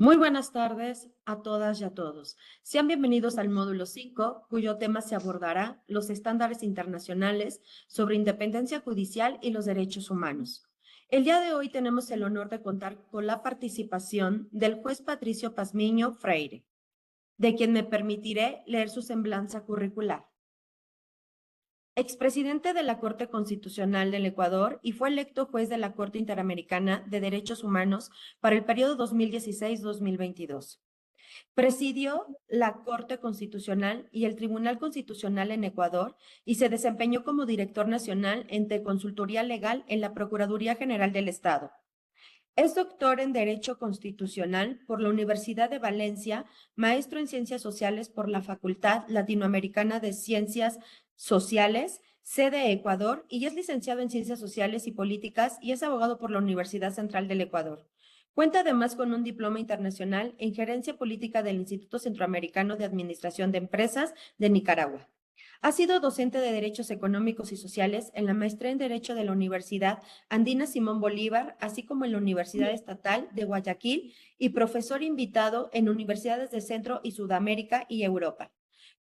Muy buenas tardes a todas y a todos. Sean bienvenidos al módulo 5, cuyo tema se abordará los estándares internacionales sobre independencia judicial y los derechos humanos. El día de hoy tenemos el honor de contar con la participación del juez Patricio Pazmiño Freire, de quien me permitiré leer su semblanza curricular. Expresidente de la Corte Constitucional del Ecuador y fue electo juez de la Corte Interamericana de Derechos Humanos para el periodo 2016-2022. Presidió la Corte Constitucional y el Tribunal Constitucional en Ecuador y se desempeñó como director nacional de consultoría legal en la Procuraduría General del Estado. Es doctor en Derecho Constitucional por la Universidad de Valencia, maestro en Ciencias Sociales por la Facultad Latinoamericana de Ciencias Sociales, sede Ecuador, y es licenciado en Ciencias Sociales y Políticas y es abogado por la Universidad Central del Ecuador. Cuenta además con un diploma internacional en Gerencia Política del Instituto Centroamericano de Administración de Empresas de Nicaragua. Ha sido docente de Derechos Económicos y Sociales en la maestría en Derecho de la Universidad Andina Simón Bolívar, así como en la Universidad Estatal de Guayaquil, y profesor invitado en universidades de Centro y Sudamérica y Europa.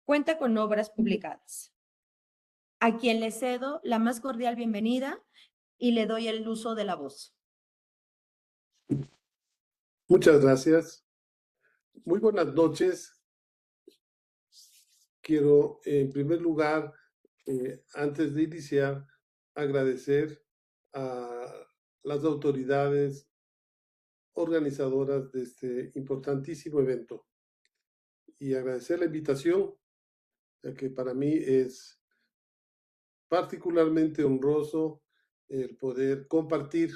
Cuenta con obras publicadas. A quien le cedo la más cordial bienvenida y le doy el uso de la voz. Muchas gracias. Muy buenas noches. Quiero, en primer lugar, antes de iniciar, agradecer a las autoridades organizadoras de este importantísimo evento y agradecer la invitación, ya que para mí es particularmente honroso el poder compartir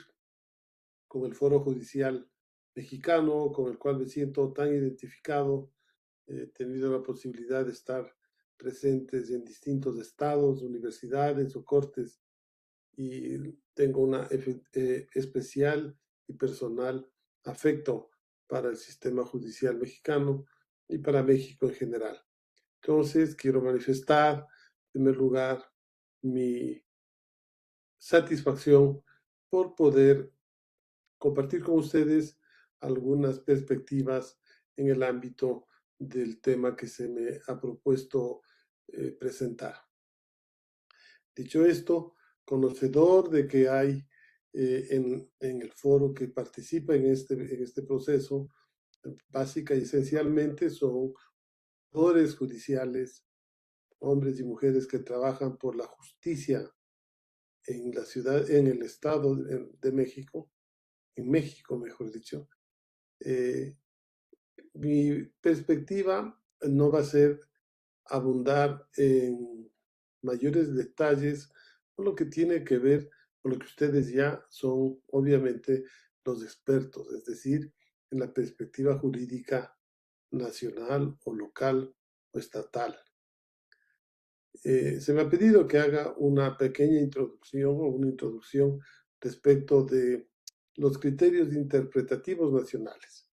con el Foro Judicial Mexicano, con el cual me siento tan identificado. He tenido la posibilidad de estar presentes en distintos estados, universidades o cortes, y tengo una especial y personal afecto para el sistema judicial mexicano y para México en general. Entonces, quiero manifestar, en primer lugar, mi satisfacción por poder compartir con ustedes algunas perspectivas en el ámbito del tema que se me ha propuesto presentar. Dicho esto, conocedor de que hay en el foro que participa en este proceso, básica y esencialmente son poderes judiciales, hombres y mujeres que trabajan por la justicia en la ciudad, en el estado de México, en México, mejor dicho. Mi perspectiva no va a ser abundar en mayores detalles con lo que tiene que ver con lo que ustedes ya son, obviamente, los expertos, es decir, en la perspectiva jurídica nacional o local o estatal. Se me ha pedido que haga una pequeña introducción o una introducción respecto de los criterios interpretativos nacionales.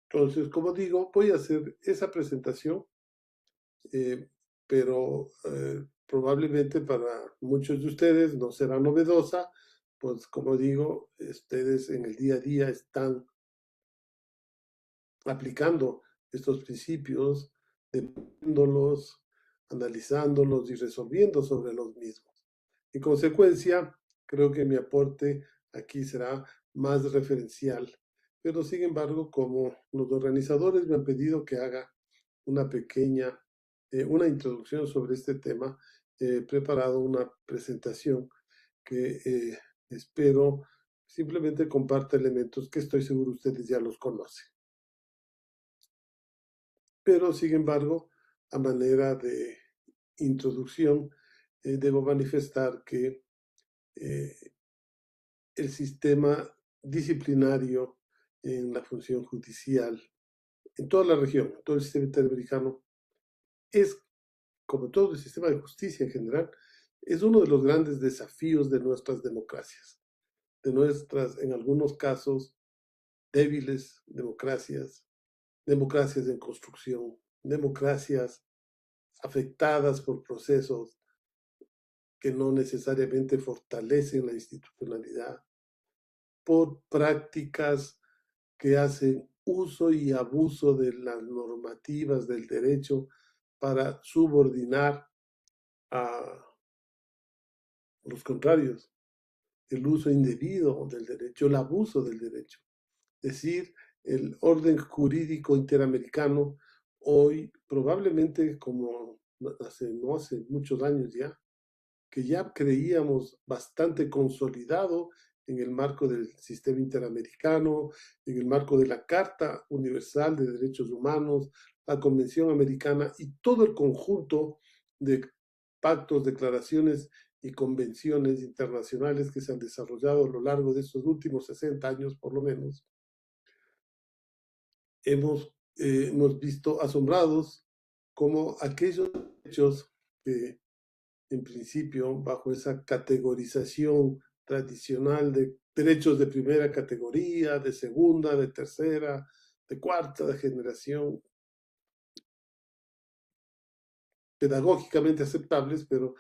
Entonces, como digo, voy a hacer esa presentación, pero probablemente para muchos de ustedes no será novedosa, pues como digo, ustedes en el día a día están aplicando estos principios, debatiéndolos, analizándolos y resolviendo sobre los mismos. En consecuencia, creo que mi aporte aquí será más referencial, pero sin embargo, como los organizadores me han pedido que haga una pequeña, una introducción sobre este tema, he preparado una presentación que espero simplemente comparta elementos que estoy seguro ustedes ya los conocen. Pero, sin embargo, a manera de introducción, debo manifestar que el sistema disciplinario en la función judicial, en toda la región, todo el sistema interamericano, es, como todo el sistema de justicia en general, es uno de los grandes desafíos de nuestras democracias, de nuestras, en algunos casos, débiles democracias, democracias en construcción, democracias afectadas por procesos que no necesariamente fortalecen la institucionalidad, por prácticas que hacen uso y abuso de las normativas del derecho para subordinar a los contrarios, el uso indebido del derecho, el abuso del derecho. Es decir, el orden jurídico interamericano hoy probablemente como no hace muchos años ya, que ya creíamos bastante consolidado en el marco del sistema interamericano, en el marco de la Carta Universal de Derechos Humanos, la Convención Americana y todo el conjunto de pactos, declaraciones y convenciones internacionales que se han desarrollado a lo largo de estos últimos 60 años, por lo menos. Hemos visto asombrados como aquellos hechos que en principio bajo esa categorización tradicional de derechos de primera categoría, de segunda, de tercera, de cuarta de generación, pedagógicamente aceptables, pero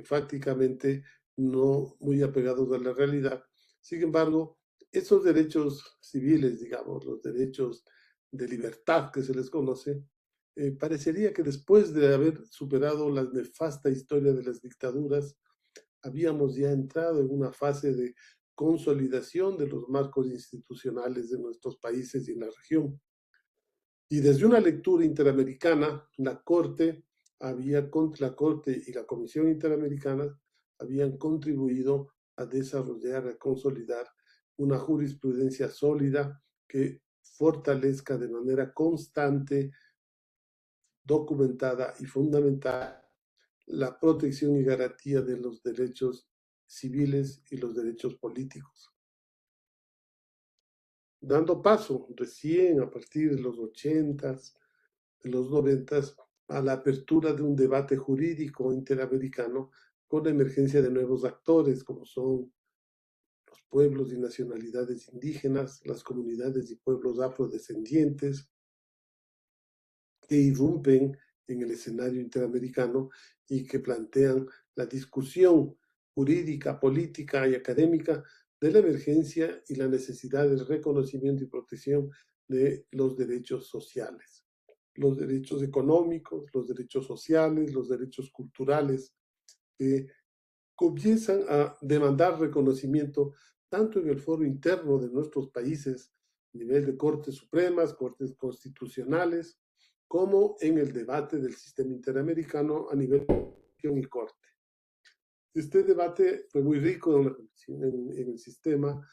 fácticamente no muy apegados a la realidad. Sin embargo, esos derechos civiles, digamos, los derechos de libertad que se les conoce, parecería que después de haber superado la nefasta historia de las dictaduras, habíamos ya entrado en una fase de consolidación de los marcos institucionales de nuestros países y en la región. Y desde una lectura interamericana, la Corte y la Comisión Interamericana habían contribuido a desarrollar, a consolidar una jurisprudencia sólida que fortalezca de manera constante, documentada y fundamentada la protección y garantía de los derechos civiles y los derechos políticos. Dando paso recién a partir de los 80s, de los 90s, a la apertura de un debate jurídico interamericano con la emergencia de nuevos actores como son los pueblos y nacionalidades indígenas, las comunidades y pueblos afrodescendientes, que irrumpen en el escenario interamericano y que plantean la discusión jurídica, política y académica de la emergencia y la necesidad del reconocimiento y protección de los derechos sociales, los derechos económicos, los derechos sociales, los derechos culturales, que comienzan a demandar reconocimiento tanto en el foro interno de nuestros países, a nivel de cortes supremas, cortes constitucionales, como en el debate del sistema interamericano a nivel de y corte. Este debate fue muy rico en el sistema,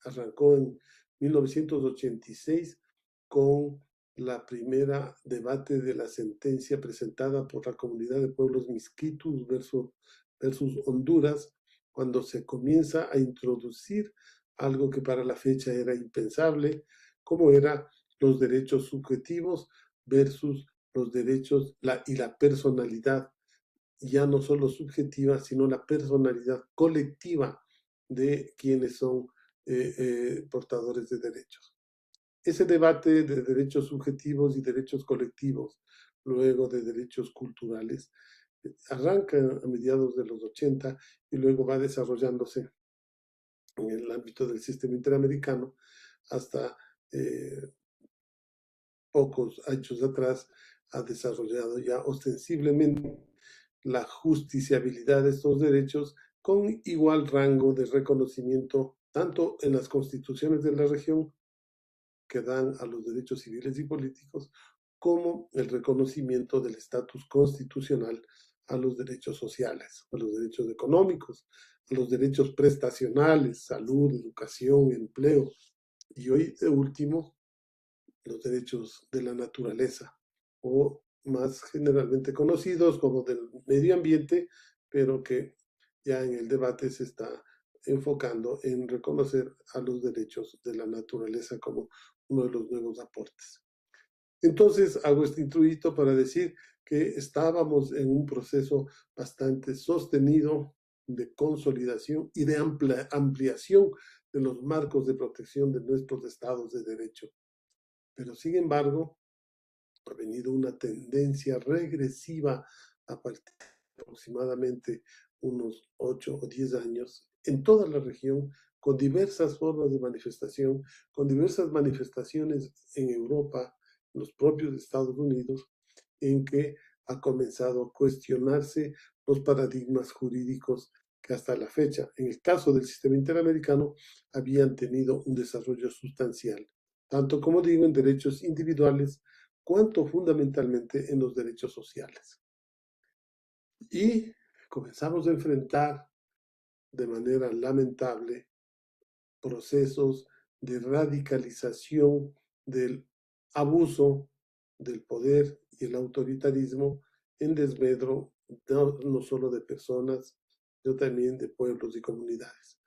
arrancó en 1986 con la primera debate de la sentencia presentada por la comunidad de pueblos Miskitus versus Honduras, cuando se comienza a introducir algo que para la fecha era impensable, como era los derechos subjetivos versus los derechos y la personalidad, ya no solo subjetiva, sino la personalidad colectiva de quienes son portadores de derechos. Ese debate de derechos subjetivos y derechos colectivos, luego de derechos culturales, arranca a mediados de los 80 y luego va desarrollándose en el ámbito del sistema interamericano hasta pocos años atrás ha desarrollado ya ostensiblemente la justiciabilidad de estos derechos con igual rango de reconocimiento tanto en las constituciones de la región que dan a los derechos civiles y políticos, como el reconocimiento del estatus constitucional a los derechos sociales, a los derechos económicos, a los derechos prestacionales, salud, educación, empleo, y hoy, de último, los derechos de la naturaleza, o más generalmente conocidos como del medio ambiente, pero que ya en el debate se está enfocando en reconocer a los derechos de la naturaleza como uno de los nuevos aportes. Entonces hago este introito para decir que estábamos en un proceso bastante sostenido de consolidación y de ampliación de los marcos de protección de nuestros estados de derecho. Pero sin embargo, ha venido una tendencia regresiva a partir de aproximadamente unos 8 o 10 años en toda la región con diversas formas de manifestación, con diversas manifestaciones en Europa, en los propios Estados Unidos, en que ha comenzado a cuestionarse los paradigmas jurídicos que hasta la fecha, en el caso del sistema interamericano, habían tenido un desarrollo sustancial, tanto como digo en derechos individuales, cuanto fundamentalmente en los derechos sociales. Y comenzamos a enfrentar de manera lamentable procesos de radicalización del abuso del poder y el autoritarismo en desmedro no solo de personas, sino también de pueblos y comunidades.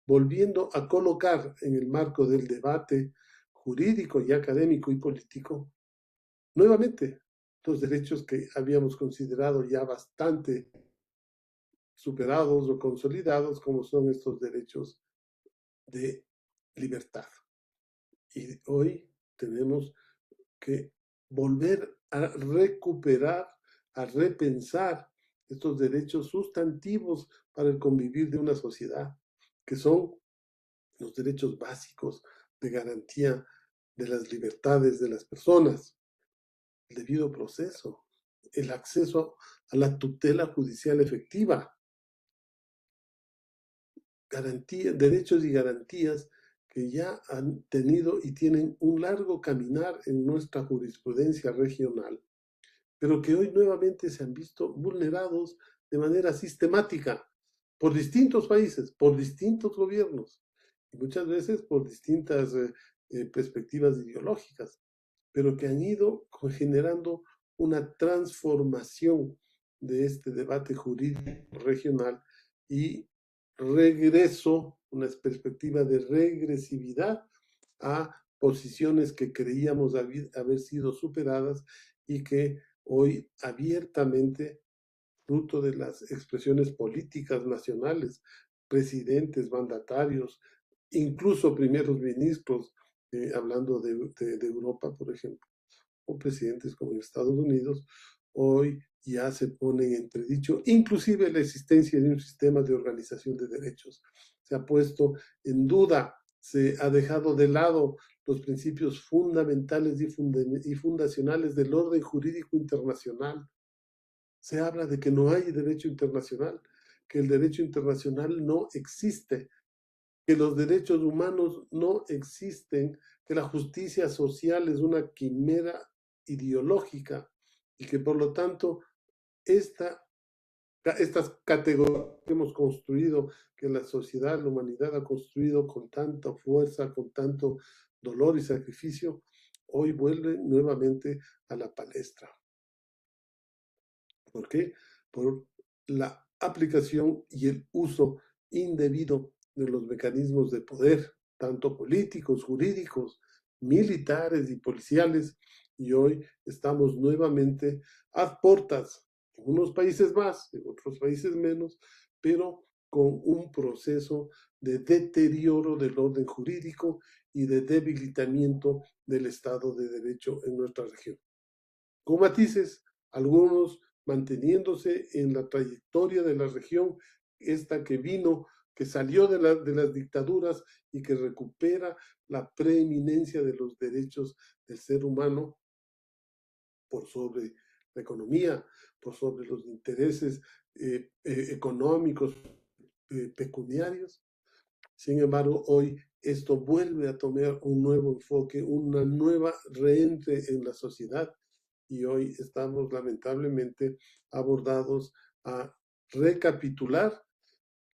Volviendo a colocar en el marco del debate jurídico y académico y político, nuevamente, los derechos que habíamos considerado ya bastante superados o consolidados, como son estos derechos de libertad. Y hoy tenemos que volver a recuperar, a repensar estos derechos sustantivos para el convivir de una sociedad, que son los derechos básicos de garantía de las libertades de las personas, el debido proceso, el acceso a la tutela judicial efectiva, derechos y garantías que ya han tenido y tienen un largo caminar en nuestra jurisprudencia regional, pero que hoy nuevamente se han visto vulnerados de manera sistemática por distintos países, por distintos gobiernos, y muchas veces por distintas perspectivas ideológicas, pero que han ido generando una transformación de este debate jurídico regional y regreso, una perspectiva de regresividad a posiciones que creíamos haber sido superadas y que hoy abiertamente, fruto de las expresiones políticas nacionales, presidentes, mandatarios, incluso primeros ministros, hablando de Europa, por ejemplo, o presidentes como en Estados Unidos, hoy ya se pone en entredicho inclusive la existencia de un sistema de organización de derechos. Se ha puesto en duda, se ha dejado de lado los principios fundamentales y fundacionales del orden jurídico internacional. Se habla de que no hay derecho internacional, que el derecho internacional no existe, que los derechos humanos no existen, que la justicia social es una quimera ideológica y que por lo tanto estas categorías que hemos construido, que la sociedad, la humanidad ha construido con tanta fuerza, con tanto dolor y sacrificio, hoy vuelven nuevamente a la palestra. ¿Por qué? Por la aplicación y el uso indebido de los mecanismos de poder, tanto políticos, jurídicos, militares y policiales, y hoy estamos nuevamente a portas, en unos países más, en otros países menos, pero con un proceso de deterioro del orden jurídico y de debilitamiento del Estado de Derecho en nuestra región. Con matices, algunos manteniéndose en la trayectoria de la región, esta que vino, que salió de las dictaduras y que recupera la preeminencia de los derechos del ser humano por sobre la economía, por sobre los intereses económicos pecuniarios. Sin embargo, hoy esto vuelve a tomar un nuevo enfoque, una nueva reentre en la sociedad, y hoy estamos lamentablemente abordados a recapitular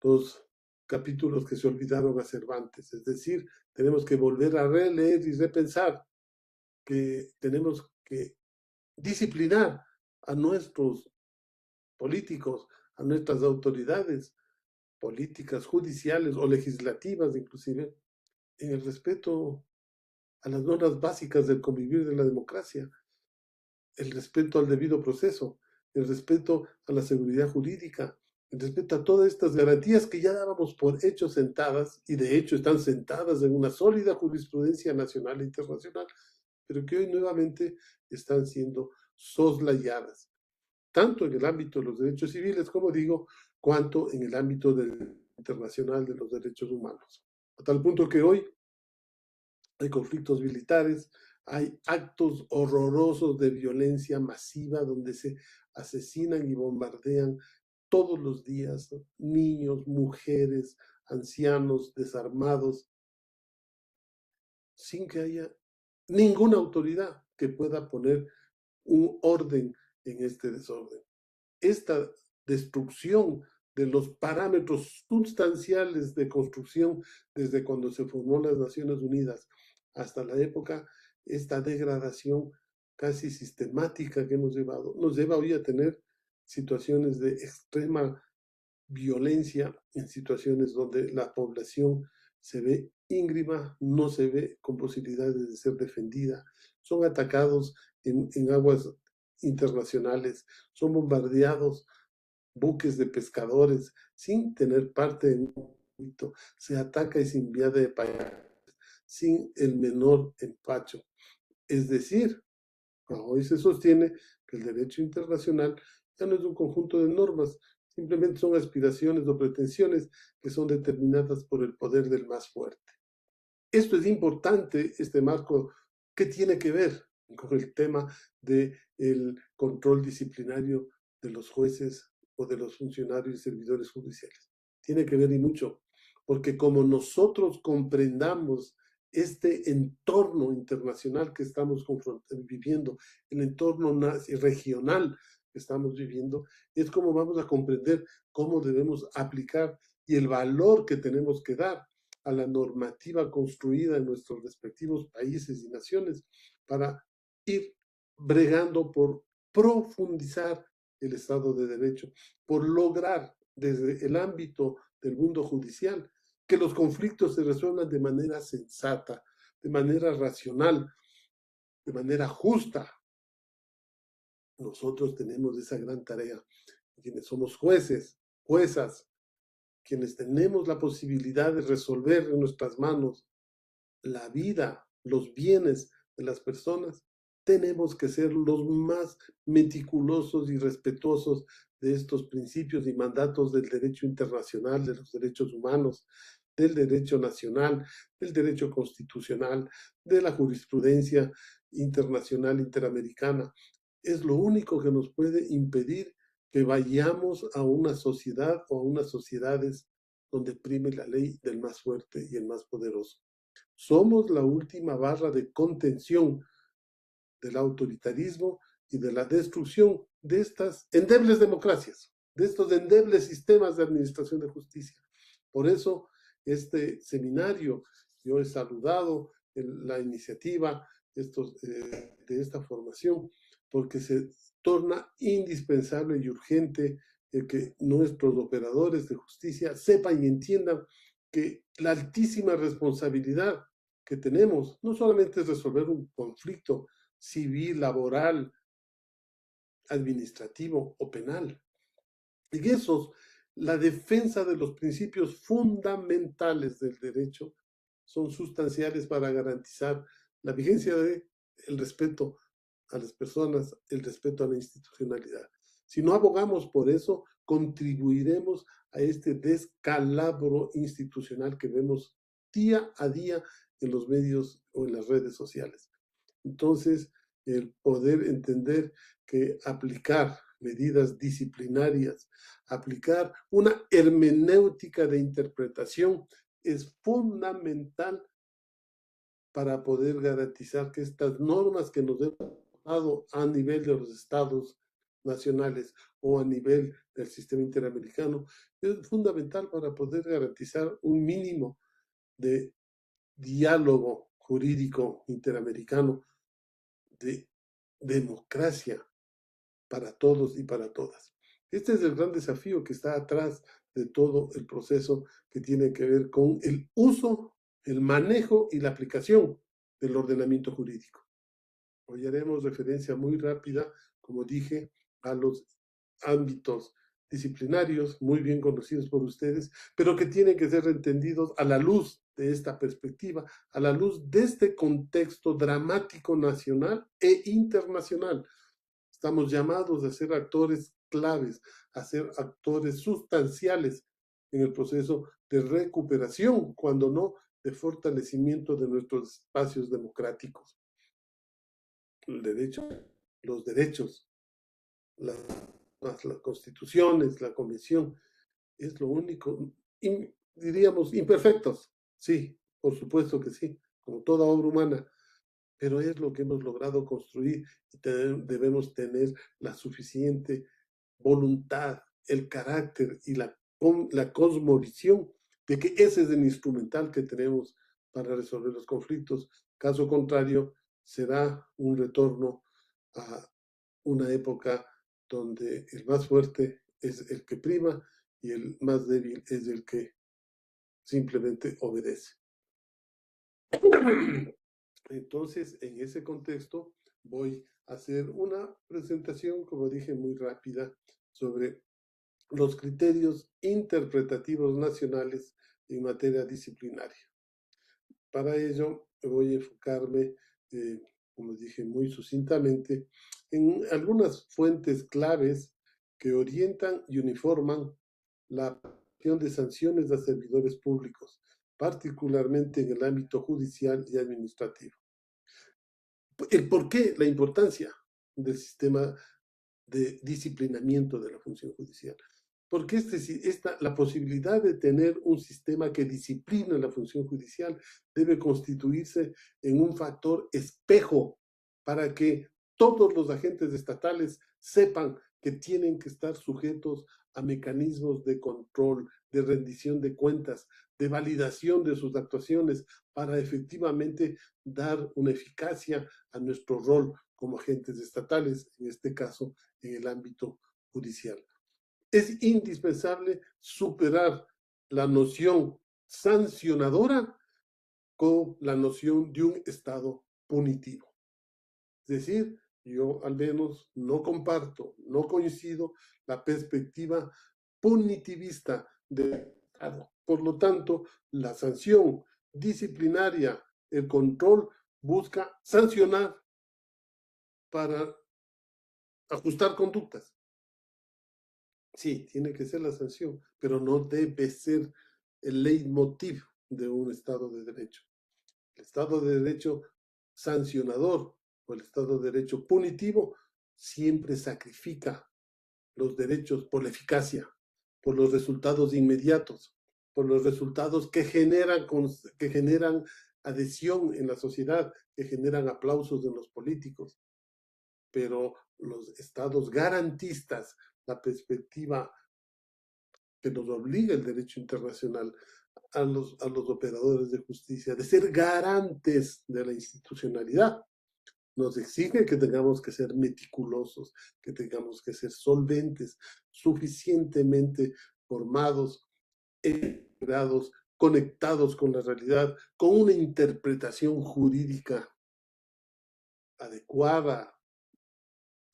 los capítulos que se olvidaron a Cervantes. Es decir, tenemos que volver a releer y repensar, que tenemos que disciplinar a nuestros políticos, a nuestras autoridades políticas, judiciales o legislativas inclusive, en el respeto a las normas básicas del convivir de la democracia, el respeto al debido proceso, el respeto a la seguridad jurídica, el respeto a todas estas garantías que ya dábamos por hecho sentadas, y de hecho están sentadas en una sólida jurisprudencia nacional e internacional, pero que hoy nuevamente están siendo soslayadas, tanto en el ámbito de los derechos civiles, como digo, cuanto en el ámbito internacional de los derechos humanos. a tal punto que hoy hay conflictos militares, hay actos horrorosos de violencia masiva donde se asesinan y bombardean todos los días niños, mujeres, ancianos, desarmados, sin que haya ninguna autoridad que pueda poner un orden en este desorden. Esta destrucción de los parámetros sustanciales de construcción desde cuando se formó las Naciones Unidas hasta la época, esta degradación casi sistemática que hemos llevado, nos lleva hoy a tener situaciones de extrema violencia, en situaciones donde la población se ve íngrima, no se ve con posibilidades de ser defendida, son atacados en aguas internacionales, son bombardeados buques de pescadores sin tener parte en un conflicto, se ataca y se envía de país sin el menor empacho. Es decir, hoy se sostiene que el derecho internacional ya no es un conjunto de normas, simplemente son aspiraciones o pretensiones que son determinadas por el poder del más fuerte. Esto es importante, este marco, que tiene que ver con el tema del control disciplinario de los jueces o de los funcionarios y servidores judiciales. Tiene que ver y mucho, porque como nosotros comprendamos este entorno internacional que estamos viviendo, el entorno regional que estamos viviendo, es como vamos a comprender cómo debemos aplicar y el valor que tenemos que dar a la normativa construida en nuestros respectivos países y naciones para ir bregando por profundizar el Estado de Derecho, por lograr desde el ámbito del mundo judicial que los conflictos se resuelvan de manera sensata, de manera racional, de manera justa. Nosotros tenemos esa gran tarea, quienes somos jueces, juezas, quienes tenemos la posibilidad de resolver en nuestras manos la vida, los bienes de las personas, tenemos que ser los más meticulosos y respetuosos de estos principios y mandatos del derecho internacional, de los derechos humanos, del derecho nacional, del derecho constitucional, de la jurisprudencia internacional interamericana. Es lo único que nos puede impedir que vayamos a una sociedad o a unas sociedades donde prime la ley del más fuerte y el más poderoso. Somos la última barra de contención del autoritarismo y de la destrucción de estas endebles democracias, de estos endebles sistemas de administración de justicia. Por eso, este seminario, yo he saludado la iniciativa de esta formación, porque se torna indispensable y urgente que nuestros operadores de justicia sepan y entiendan que la altísima responsabilidad que tenemos no solamente es resolver un conflicto civil, laboral, administrativo o penal. En esos, la defensa de los principios fundamentales del derecho son sustanciales para garantizar la vigencia del respeto a las personas, el respeto a la institucionalidad. Si no abogamos por eso, contribuiremos a este descalabro institucional que vemos día a día en los medios o en las redes sociales. Entonces, el poder entender que aplicar medidas disciplinarias, aplicar una hermenéutica de interpretación es fundamental para poder garantizar que estas normas que nos hemos dado a nivel de los estados nacionales o a nivel del sistema interamericano es fundamental para poder garantizar un mínimo de diálogo jurídico interamericano, de democracia para todos y para todas. Este es el gran desafío que está atrás de todo el proceso que tiene que ver con el uso, el manejo y la aplicación del ordenamiento jurídico. Hoy haremos referencia muy rápida, como dije, a los ámbitos disciplinarios muy bien conocidos por ustedes, pero que tienen que ser entendidos a la luz de esta perspectiva, a la luz de este contexto dramático nacional e internacional. Estamos llamados a ser actores claves, a ser actores sustanciales en el proceso de recuperación, cuando no de fortalecimiento de nuestros espacios democráticos. El derecho, los derechos, las, las constituciones, la convención, es lo único, diríamos, imperfectos, sí, por supuesto que sí, como toda obra humana, pero es lo que hemos logrado construir y debemos tener la suficiente voluntad, el carácter y la cosmovisión de que ese es el instrumental que tenemos para resolver los conflictos. Caso contrario, será un retorno a una época donde el más fuerte es el que prima y el más débil es el que simplemente obedece. Entonces, en ese contexto, voy a hacer una presentación, como dije, muy rápida sobre los criterios interpretativos nacionales en materia disciplinaria. Para ello, voy a enfocarme, como dije muy sucintamente, en algunas fuentes claves que orientan y uniforman la aplicación de sanciones a servidores públicos, particularmente en el ámbito judicial y administrativo. El por qué, la importancia del sistema de disciplinamiento de la función judicial. Porque la posibilidad de tener un sistema que discipline la función judicial debe constituirse en un factor espejo para que todos los agentes estatales sepan que tienen que estar sujetos a mecanismos de control, de rendición de cuentas, de validación de sus actuaciones para efectivamente dar una eficacia a nuestro rol como agentes estatales, en este caso en el ámbito judicial. Es indispensable superar la noción sancionadora con la noción de un Estado punitivo. Es decir, yo al menos no comparto, no coincido la perspectiva punitivista del Estado. Por lo tanto, la sanción disciplinaria, el control, busca sancionar para ajustar conductas. Sí, tiene que ser la sanción, pero no debe ser el leitmotiv de un Estado de Derecho. El Estado de Derecho sancionador o el Estado de Derecho punitivo siempre sacrifica los derechos por la eficacia, por los resultados inmediatos, por los resultados que generan adhesión en la sociedad, que generan aplausos en los políticos. Pero los estados garantistas, la perspectiva que nos obliga el derecho internacional a los operadores de justicia de ser garantes de la institucionalidad, nos exige que tengamos que ser meticulosos, que tengamos que ser solventes, suficientemente formados, integrados, conectados con la realidad, con una interpretación jurídica adecuada,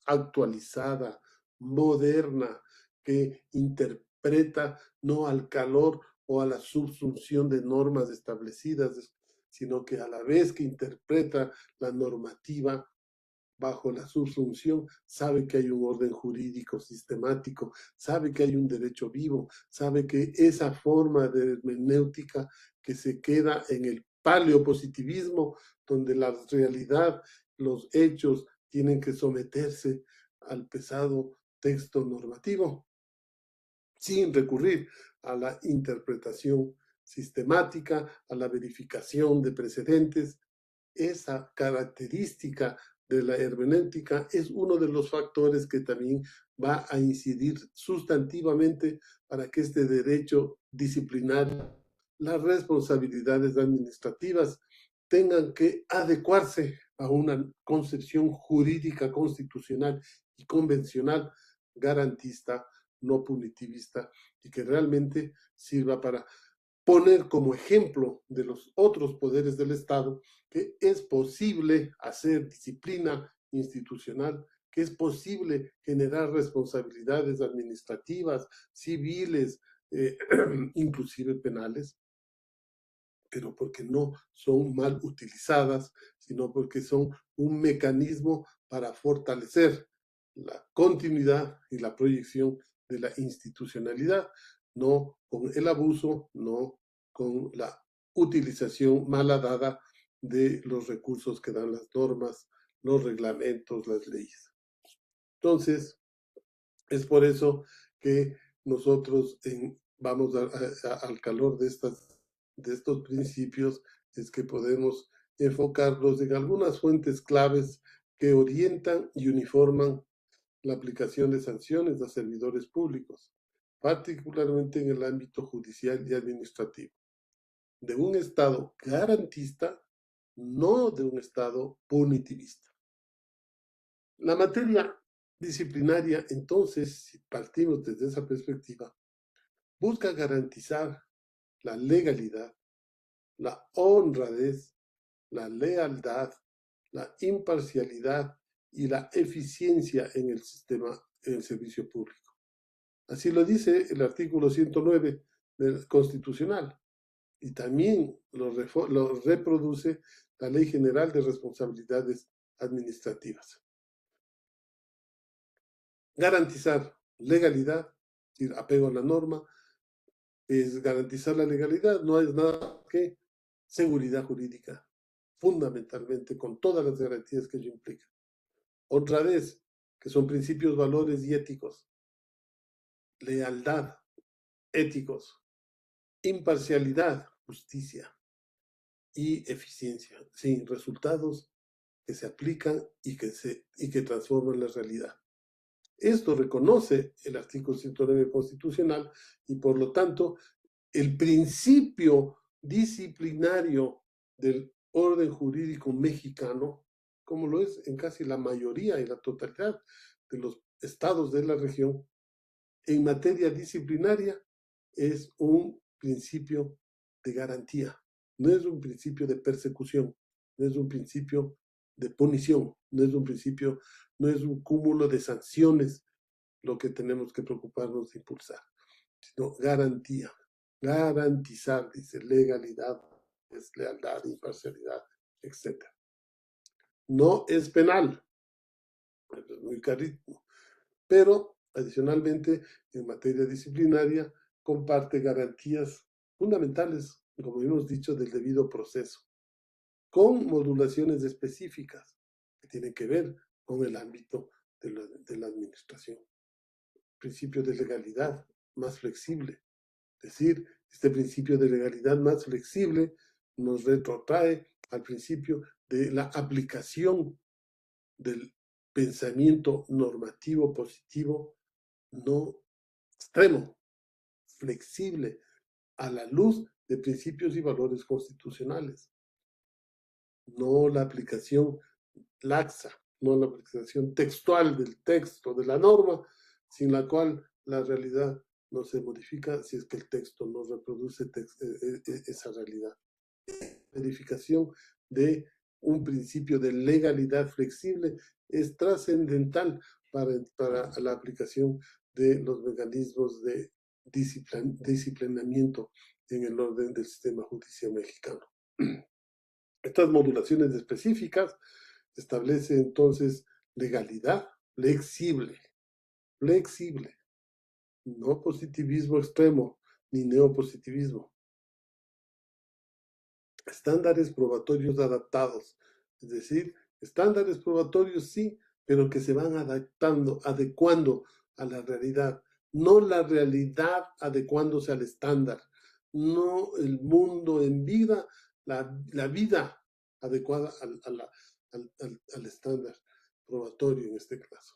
actualizada, moderna, que interpreta no al calor o a la subsunción de normas establecidas, sino que a la vez que interpreta la normativa bajo la subsunción, sabe que hay un orden jurídico sistemático, sabe que hay un derecho vivo, sabe que esa forma de hermenéutica que se queda en el paleopositivismo, donde la realidad, los hechos tienen que someterse al pesado texto normativo, sin recurrir a la interpretación sistemática, a la verificación de precedentes. Esa característica de la hermenéutica es uno de los factores que también va a incidir sustantivamente para que este derecho disciplinario, las responsabilidades administrativas, tengan que adecuarse a una concepción jurídica constitucional y convencional garantista, no punitivista, y que realmente sirva para poner como ejemplo de los otros poderes del Estado que es posible hacer disciplina institucional, que es posible generar responsabilidades administrativas, civiles, inclusive penales, pero porque no son mal utilizadas, sino porque son un mecanismo para fortalecer la continuidad y la proyección de la institucionalidad, no con el abuso, no con la utilización mala dada de los recursos que dan las normas, los reglamentos, las leyes. Entonces, es por eso que nosotros vamos al calor de estos principios, es que podemos enfocarlos en algunas fuentes claves que orientan y uniforman la aplicación de sanciones a servidores públicos, particularmente en el ámbito judicial y administrativo, de un Estado garantista, no de un Estado punitivista. La materia disciplinaria, entonces, si partimos desde esa perspectiva, busca garantizar la legalidad, la honradez, la lealtad, la imparcialidad y la eficiencia en el sistema, en el servicio público. Así lo dice el artículo 109 del Constitucional y también lo reproduce la Ley General de Responsabilidades Administrativas. Garantizar legalidad, es decir, apego a la norma, es garantizar la legalidad, no es nada que seguridad jurídica, fundamentalmente con todas las garantías que ello implica. Otra vez, que son principios, valores y éticos, lealtad, éticos, imparcialidad, justicia y eficiencia, sí, resultados que se aplican y que transforman la realidad. Esto reconoce el artículo 109 constitucional y por lo tanto el principio disciplinario del orden jurídico mexicano, como lo es en casi la mayoría y la totalidad de los estados de la región, en materia disciplinaria es un principio de garantía, no es un principio de persecución, no es un principio de punición, no es un principio, no es un cúmulo de sanciones lo que tenemos que preocuparnos de impulsar, sino garantía. Garantizar, dice, legalidad, lealtad, imparcialidad, etc. No es penal, es muy carísimo, pero adicionalmente en materia disciplinaria comparte garantías fundamentales, como hemos dicho, del debido proceso, con modulaciones específicas que tienen que ver con el ámbito de la administración. Principio de legalidad más flexible, es decir, este principio de legalidad más flexible nos retrotrae al principio de la aplicación del pensamiento normativo positivo no extremo, flexible, a la luz de principios y valores constitucionales, no la aplicación laxa, no la aplicación textual del texto, de la norma, sin la cual la realidad no se modifica si es que el texto no reproduce esa realidad. Verificación de un principio de legalidad flexible es trascendental para la aplicación de los mecanismos de disciplinamiento en el orden del sistema judicial mexicano. Estas modulaciones específicas establecen entonces legalidad flexible, flexible, no positivismo extremo ni neopositivismo. Estándares probatorios adaptados, es decir, estándares probatorios sí, pero que se van adaptando, adecuando a la realidad, no la realidad adecuándose al estándar, no el mundo en vida, la vida adecuada al estándar probatorio en este caso.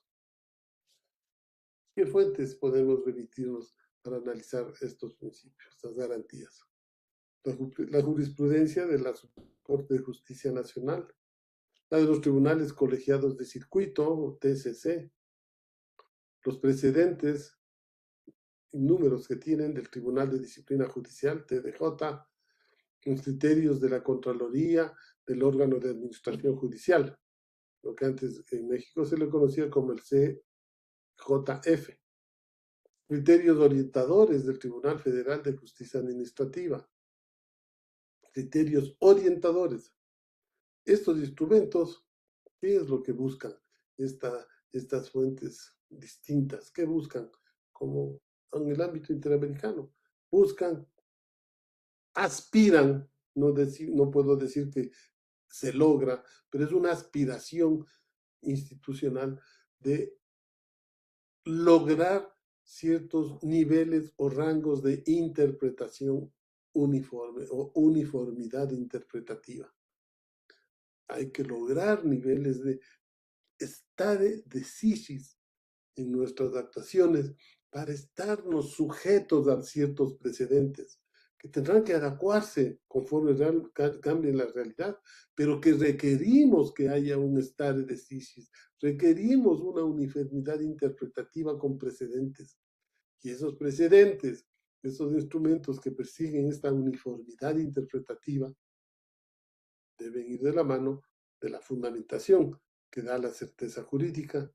¿Qué fuentes podemos remitirnos para analizar estos principios, estas garantías? La jurisprudencia de la Corte de Justicia Nacional, la de los tribunales colegiados de circuito, o TCC, los precedentes y números que tienen del Tribunal de Disciplina Judicial, TDJ, los criterios de la Contraloría, del órgano de administración judicial, lo que antes en México se le conocía como el CJF, criterios orientadores del Tribunal Federal de Justicia Administrativa, criterios orientadores. Estos instrumentos, ¿qué es lo que buscan estas fuentes distintas? ¿Qué buscan? Como en el ámbito interamericano. Buscan, aspiran, no puedo decir que se logra, pero es una aspiración institucional de lograr ciertos niveles o rangos de interpretación uniforme o uniformidad interpretativa. Hay que lograr niveles de stare decisis en nuestras actuaciones para estarnos sujetos a ciertos precedentes que tendrán que adecuarse conforme cambie la realidad, pero que requerimos que haya un stare decisis, requerimos una uniformidad interpretativa con precedentes. Y esos precedentes, esos instrumentos que persiguen esta uniformidad interpretativa, deben ir de la mano de la fundamentación que da la certeza jurídica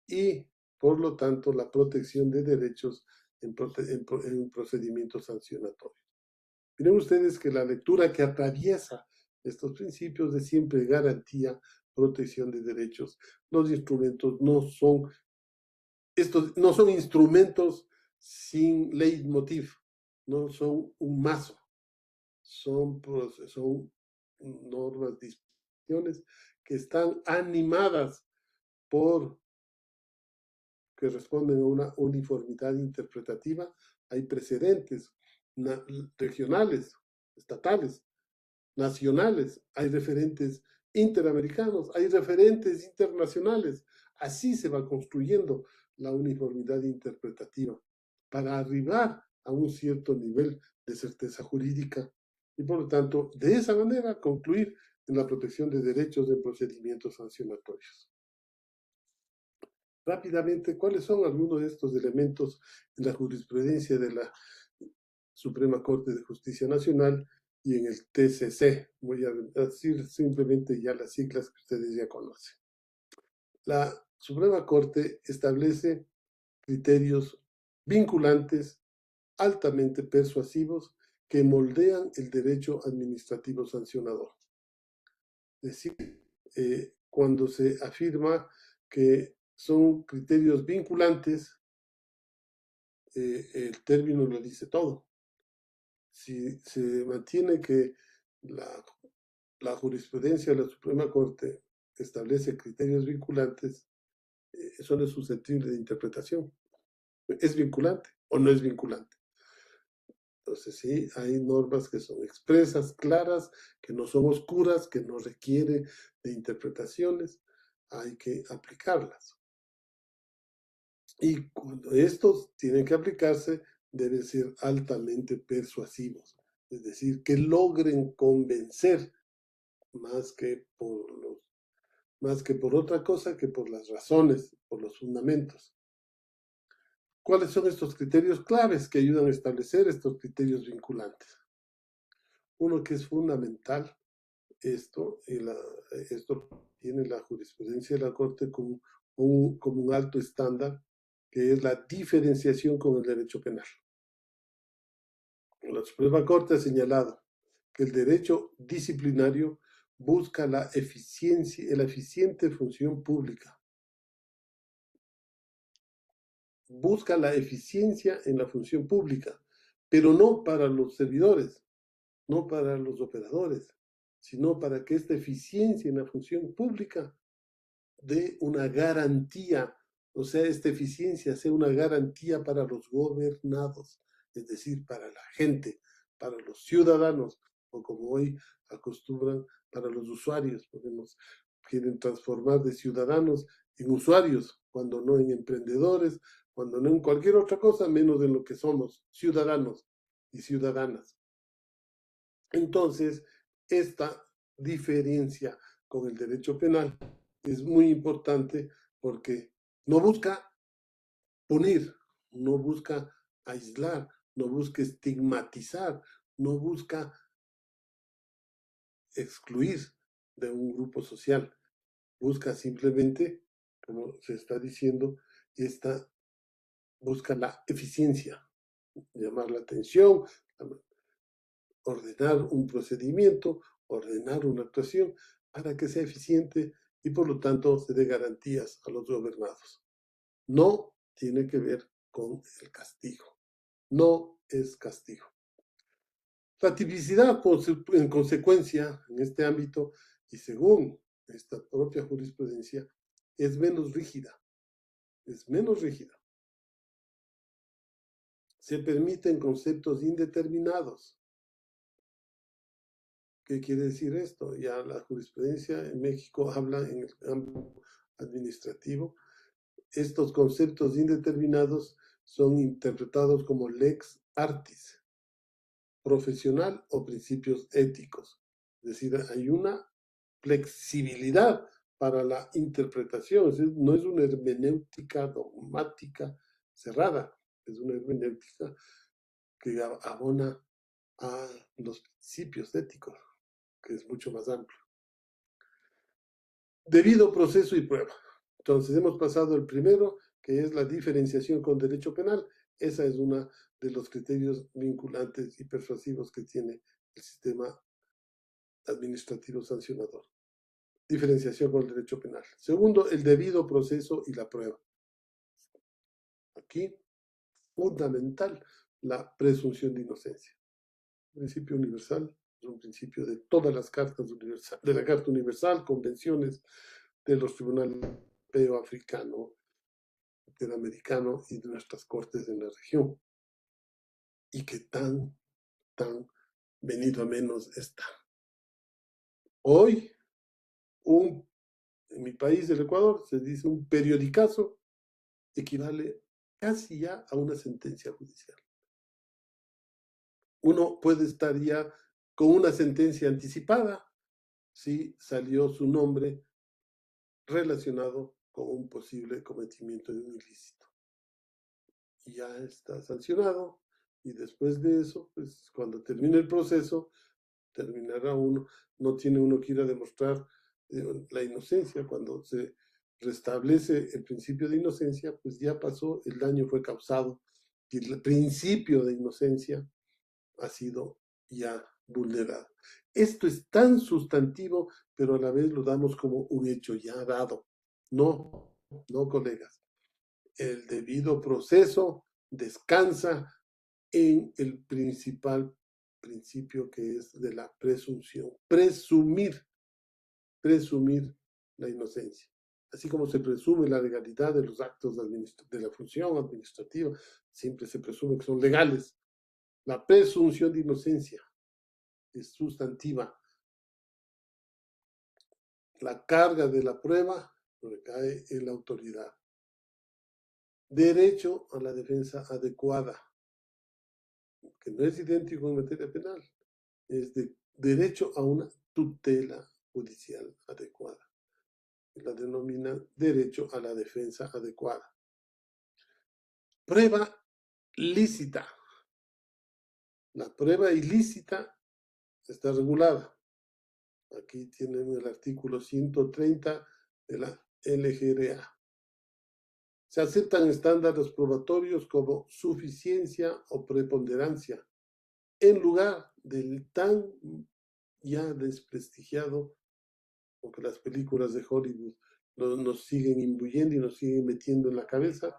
y, por lo tanto, la protección de derechos en procedimientos sancionatorios. Miren ustedes que la lectura que atraviesa estos principios de siempre garantía, protección de derechos. Los instrumentos estos no son instrumentos sin leitmotiv, no son un mazo, son normas, disposiciones que están animadas por que responden a una uniformidad interpretativa. Hay precedentes regionales, estatales, nacionales, hay referentes interamericanos, hay referentes internacionales. Así se va construyendo la uniformidad interpretativa para arribar a un cierto nivel de certeza jurídica y, por lo tanto, de esa manera concluir en la protección de derechos en procedimientos sancionatorios. Rápidamente, ¿cuáles son algunos de estos elementos en la jurisprudencia de la Suprema Corte de Justicia Nacional y en el TCC? Voy a decir simplemente ya las siglas que ustedes ya conocen. La Suprema Corte establece criterios vinculantes, altamente persuasivos, que moldean el derecho administrativo sancionador. Es decir, cuando se afirma que son criterios vinculantes, el término lo dice todo. Si se mantiene que la jurisprudencia de la Suprema Corte establece criterios vinculantes, eso no es susceptible de interpretación. ¿Es vinculante o no es vinculante? Entonces sí, hay normas que son expresas, claras, que no son oscuras, que no requieren de interpretaciones, hay que aplicarlas. Y cuando estos tienen que aplicarse, deben ser altamente persuasivos, es decir, que logren convencer más que por otra cosa, que por las razones, por los fundamentos. ¿Cuáles son estos criterios claves que ayudan a establecer estos criterios vinculantes? Uno que es fundamental, esto tiene la jurisprudencia de la Corte como un alto estándar, que es la diferenciación con el derecho penal. La Suprema Corte ha señalado que el derecho disciplinario busca la eficiente función pública. Busca la eficiencia en la función pública, pero no para los servidores, no para los operadores, sino para que esta eficiencia en la función pública dé una garantía, o sea, esta eficiencia sea una garantía para los gobernados, es decir, para la gente, para los ciudadanos, o como hoy acostumbran, para los usuarios, porque nos quieren transformar de ciudadanos en usuarios, cuando no en emprendedores, cuando no en cualquier otra cosa, menos en lo que somos, ciudadanos y ciudadanas. Entonces, esta diferencia con el derecho penal es muy importante porque no busca punir, no busca aislar, no busca estigmatizar, no busca excluir de un grupo social, busca simplemente, como se está diciendo, busca la eficiencia, llamar la atención, ordenar un procedimiento, ordenar una actuación para que sea eficiente y por lo tanto se dé garantías a los gobernados. No tiene que ver con el castigo. no es castigo. La tipicidad, en consecuencia, en este ámbito, y según esta propia jurisprudencia, es menos rígida. Es menos rígida. Se permiten conceptos indeterminados. ¿Qué quiere decir esto? Ya la jurisprudencia en México habla en el campo administrativo. Estos conceptos indeterminados son interpretados como lex artis, profesional o principios éticos. Es decir, hay una flexibilidad para la interpretación. No es una hermenéutica dogmática cerrada, es una hermenéutica que abona a los principios éticos, que es mucho más amplio. Debido proceso y prueba. Entonces hemos pasado el primero, que es la diferenciación con derecho penal. Esa es una de los criterios vinculantes y persuasivos que tiene el sistema administrativo sancionador. Diferenciación con el derecho penal. Segundo, el debido proceso y la prueba. Aquí, fundamental, la presunción de inocencia. Principio universal, es un principio de todas las cartas universal, de la Carta Universal, convenciones de los tribunales europeo, africano, interamericano y de nuestras cortes en la región. Y que tan venido a menos está. Hoy, en mi país, el Ecuador, se dice un periodicazo equivale casi ya a una sentencia judicial. Uno puede estar ya con una sentencia anticipada si salió su nombre relacionado con un posible cometimiento de un ilícito. Y ya está sancionado, y después de eso, pues cuando termine el proceso, terminará uno, no tiene uno que ir a demostrar la inocencia. Cuando se restablece el principio de inocencia, pues ya pasó, el daño fue causado, y el principio de inocencia ha sido ya vulnerado. Esto es tan sustantivo, pero a la vez lo damos como un hecho ya dado. No, no, colegas. El debido proceso descansa en el principal principio, que es de la presunción. Presumir la inocencia. Así como se presume la legalidad de los actos de la función administrativa, siempre se presume que son legales. La presunción de inocencia es sustantiva. La carga de la prueba recae en la autoridad. Derecho a la defensa adecuada, que no es idéntico en materia penal, es de derecho a una tutela judicial adecuada. La denomina derecho a la defensa adecuada. Prueba lícita. La prueba ilícita está regulada. Aquí tienen el artículo 130 de la LGRA. Se aceptan estándares probatorios como suficiencia o preponderancia, en lugar del tan ya desprestigiado, porque las películas de Hollywood nos siguen imbuyendo y nos siguen metiendo en la cabeza,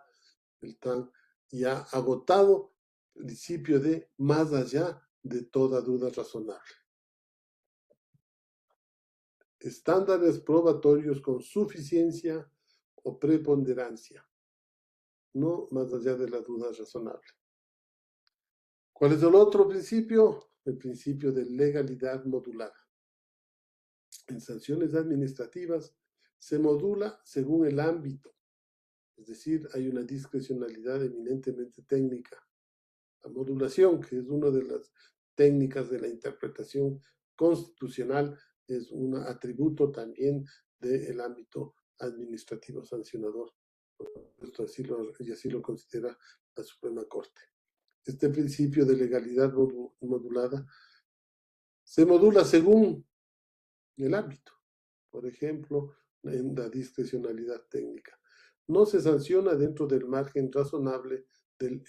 el tan ya agotado principio de más allá de toda duda razonable. Estándares probatorios con suficiencia o preponderancia, no más allá de la duda razonable. ¿Cuál es el otro principio? El principio de legalidad modulada. En sanciones administrativas se modula según el ámbito, es decir, hay una discrecionalidad eminentemente técnica. La modulación, que es una de las técnicas de la interpretación constitucional, es un atributo también del ámbito administrativo sancionador. Esto así lo considera la Suprema Corte. Este principio de legalidad modulada se modula según el ámbito. Por ejemplo, en la discrecionalidad técnica. No se sanciona dentro del margen razonable del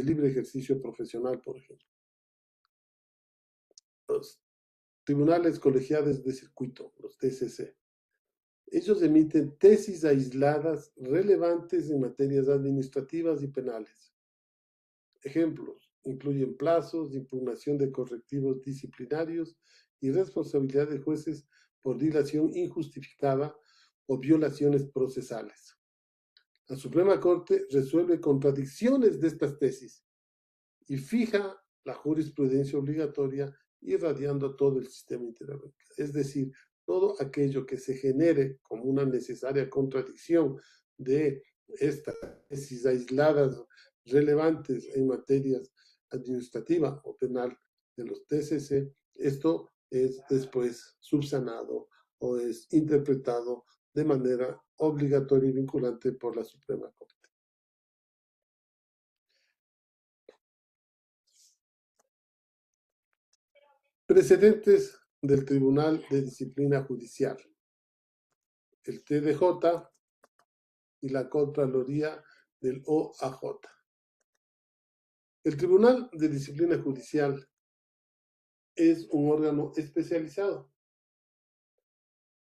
libre ejercicio profesional, por ejemplo. Los tribunales colegiados de circuito, los TCC, ellos emiten tesis aisladas relevantes en materias administrativas y penales. Ejemplos incluyen plazos de impugnación de correctivos disciplinarios y responsabilidad de jueces por dilación injustificada o violaciones procesales. La Suprema Corte resuelve contradicciones de estas tesis y fija la jurisprudencia obligatoria irradiando todo el sistema interamericano. Es decir, todo aquello que se genere como una necesaria contradicción de estas tesis aisladas relevantes en materias administrativa o penal de los TCC, esto es después subsanado o es interpretado de manera obligatoria y vinculante por la Suprema Corte. Precedentes del Tribunal de Disciplina Judicial, el TDJ y la Contraloría del OAJ. El Tribunal de Disciplina Judicial es un órgano especializado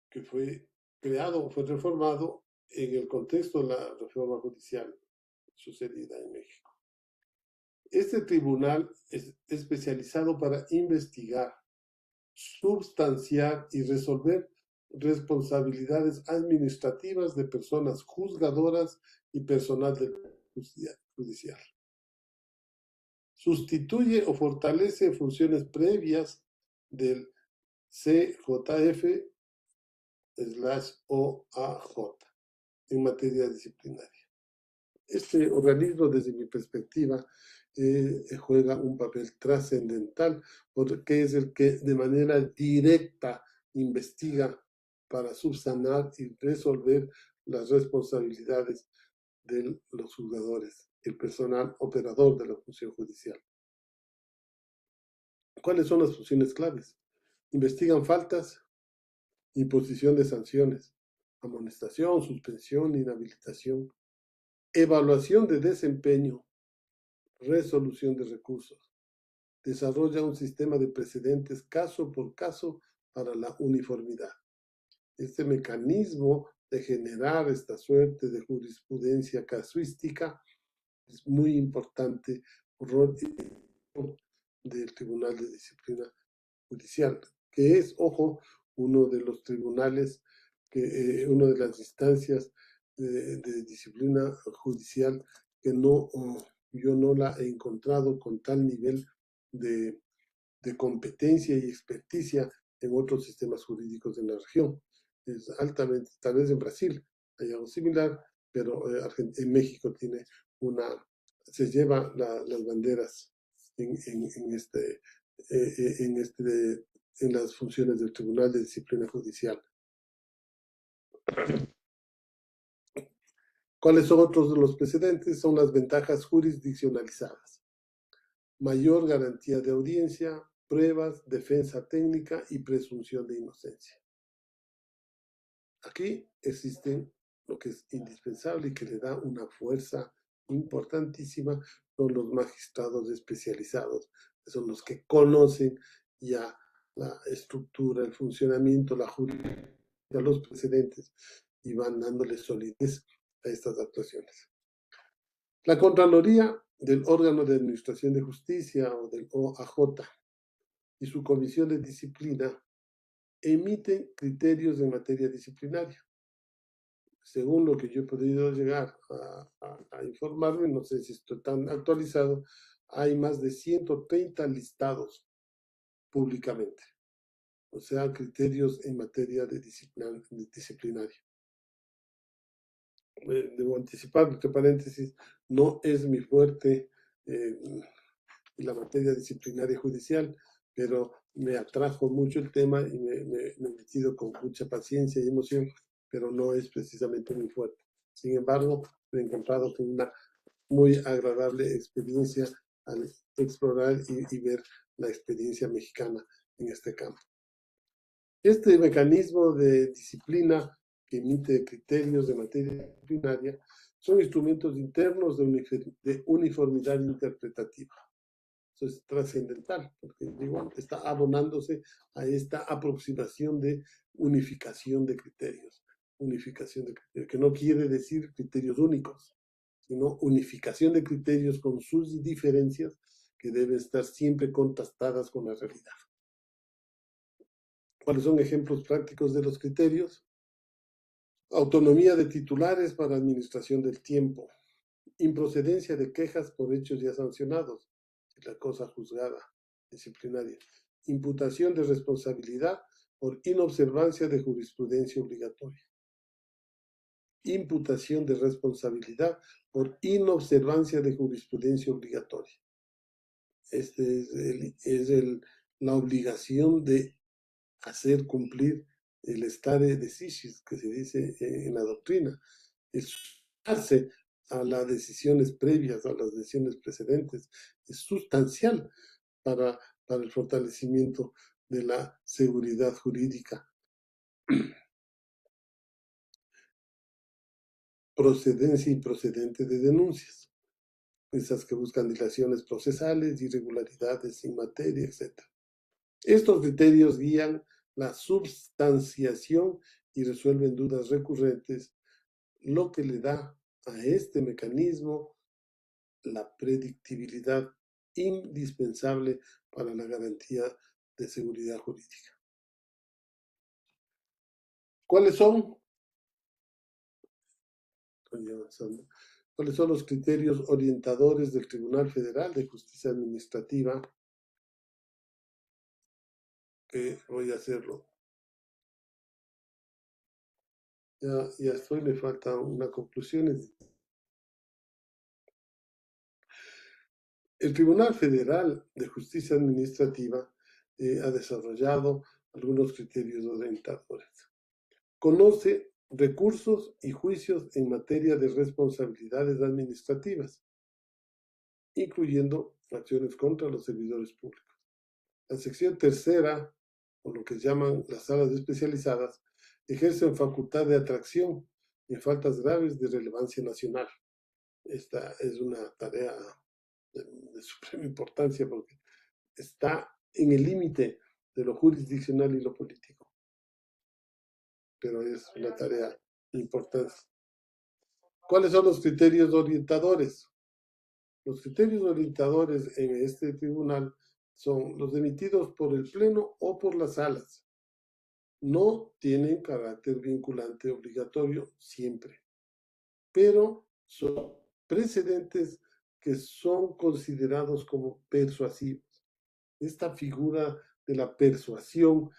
que fue creado o fue reformado en el contexto de la reforma judicial sucedida en México. Este tribunal es especializado para investigar, substanciar y resolver responsabilidades administrativas de personas juzgadoras y personal del judicial. Sustituye o fortalece funciones previas del CJF/OAJ en materia disciplinaria. Este organismo, desde mi perspectiva, juega un papel trascendental porque es el que de manera directa investiga para subsanar y resolver las responsabilidades de los juzgadores, el personal operador de la función judicial. ¿Cuáles son las funciones claves? Investigan faltas, imposición de sanciones, amonestación, suspensión, inhabilitación, evaluación de desempeño, resolución de recursos. Desarrolla un sistema de precedentes caso por caso para la uniformidad. Este mecanismo de generar esta suerte de jurisprudencia casuística es muy importante rol del Tribunal de Disciplina Judicial, que es, ojo, uno de los tribunales, una de las instancias de disciplina judicial que yo no la he encontrado con tal nivel de competencia y experticia en otros sistemas jurídicos de la región. Es altamente, tal vez en Brasil hay algo similar, pero en México se lleva las banderas en las funciones del Tribunal de Disciplina Judicial. ¿Cuáles son otros de los precedentes? Son las ventajas jurisdiccionalizadas. Mayor garantía de audiencia, pruebas, defensa técnica y presunción de inocencia. Aquí existen lo que es indispensable y que le da una fuerza importantísima, son los magistrados especializados, que son los que conocen ya la estructura, el funcionamiento, la jurisprudencia, los precedentes y van dándole solidez a estas actuaciones. La Contraloría del órgano de administración de justicia o del OAJ y su comisión de disciplina emiten criterios en materia disciplinaria. Según lo que yo he podido llegar a informarme, no sé si estoy tan actualizado, hay más de 130 listados públicamente, o sea, criterios en materia de disciplinaria. Debo anticipar, entre paréntesis, no es mi fuerte la materia disciplinaria judicial, pero me atrajo mucho el tema y me he metido con mucha paciencia y emoción, pero no es precisamente muy fuerte. Sin embargo, me he encontrado con una muy agradable experiencia al explorar y ver la experiencia mexicana en este campo. Este mecanismo de disciplina que emite criterios de materia disciplinaria son instrumentos internos de uniformidad interpretativa. Eso es trascendental, porque igual está abonándose a esta aproximación de unificación de criterios, que no quiere decir criterios únicos, sino unificación de criterios con sus diferencias que deben estar siempre contrastadas con la realidad. ¿Cuáles son ejemplos prácticos de los criterios? Autonomía de titulares para administración del tiempo, improcedencia de quejas por hechos ya sancionados, la cosa juzgada disciplinaria, imputación de responsabilidad por inobservancia de jurisprudencia obligatoria, imputación de responsabilidad por inobservancia de jurisprudencia obligatoria. La obligación de hacer cumplir el stare decisis que se dice en la doctrina, es sumarse a las decisiones previas, a las decisiones precedentes, es sustancial para el fortalecimiento de la seguridad jurídica. Procedencia y procedente de denuncias, esas que buscan dilaciones procesales, irregularidades en materia, etc. Estos criterios guían la substanciación y resuelven dudas recurrentes, lo que le da a este mecanismo la predictibilidad indispensable para la garantía de seguridad jurídica. ¿Cuáles son? ¿Cuáles son los criterios orientadores del Tribunal Federal de Justicia Administrativa? Que voy a hacerlo. Ya estoy, me falta una conclusión. El Tribunal Federal de Justicia Administrativa ha desarrollado algunos criterios orientadores. Conoce recursos y juicios en materia de responsabilidades administrativas, incluyendo acciones contra los servidores públicos. La sección tercera, o lo que llaman las salas especializadas, ejercen facultad de atracción en faltas graves de relevancia nacional. Esta es una tarea de suprema importancia porque está en el límite de lo jurisdiccional y lo político, pero es una tarea importante. ¿Cuáles son los criterios orientadores? Los criterios orientadores en este tribunal son los emitidos por el Pleno o por las salas. No tienen carácter vinculante obligatorio siempre, pero son precedentes que son considerados como persuasivos. Esta figura de la persuasión,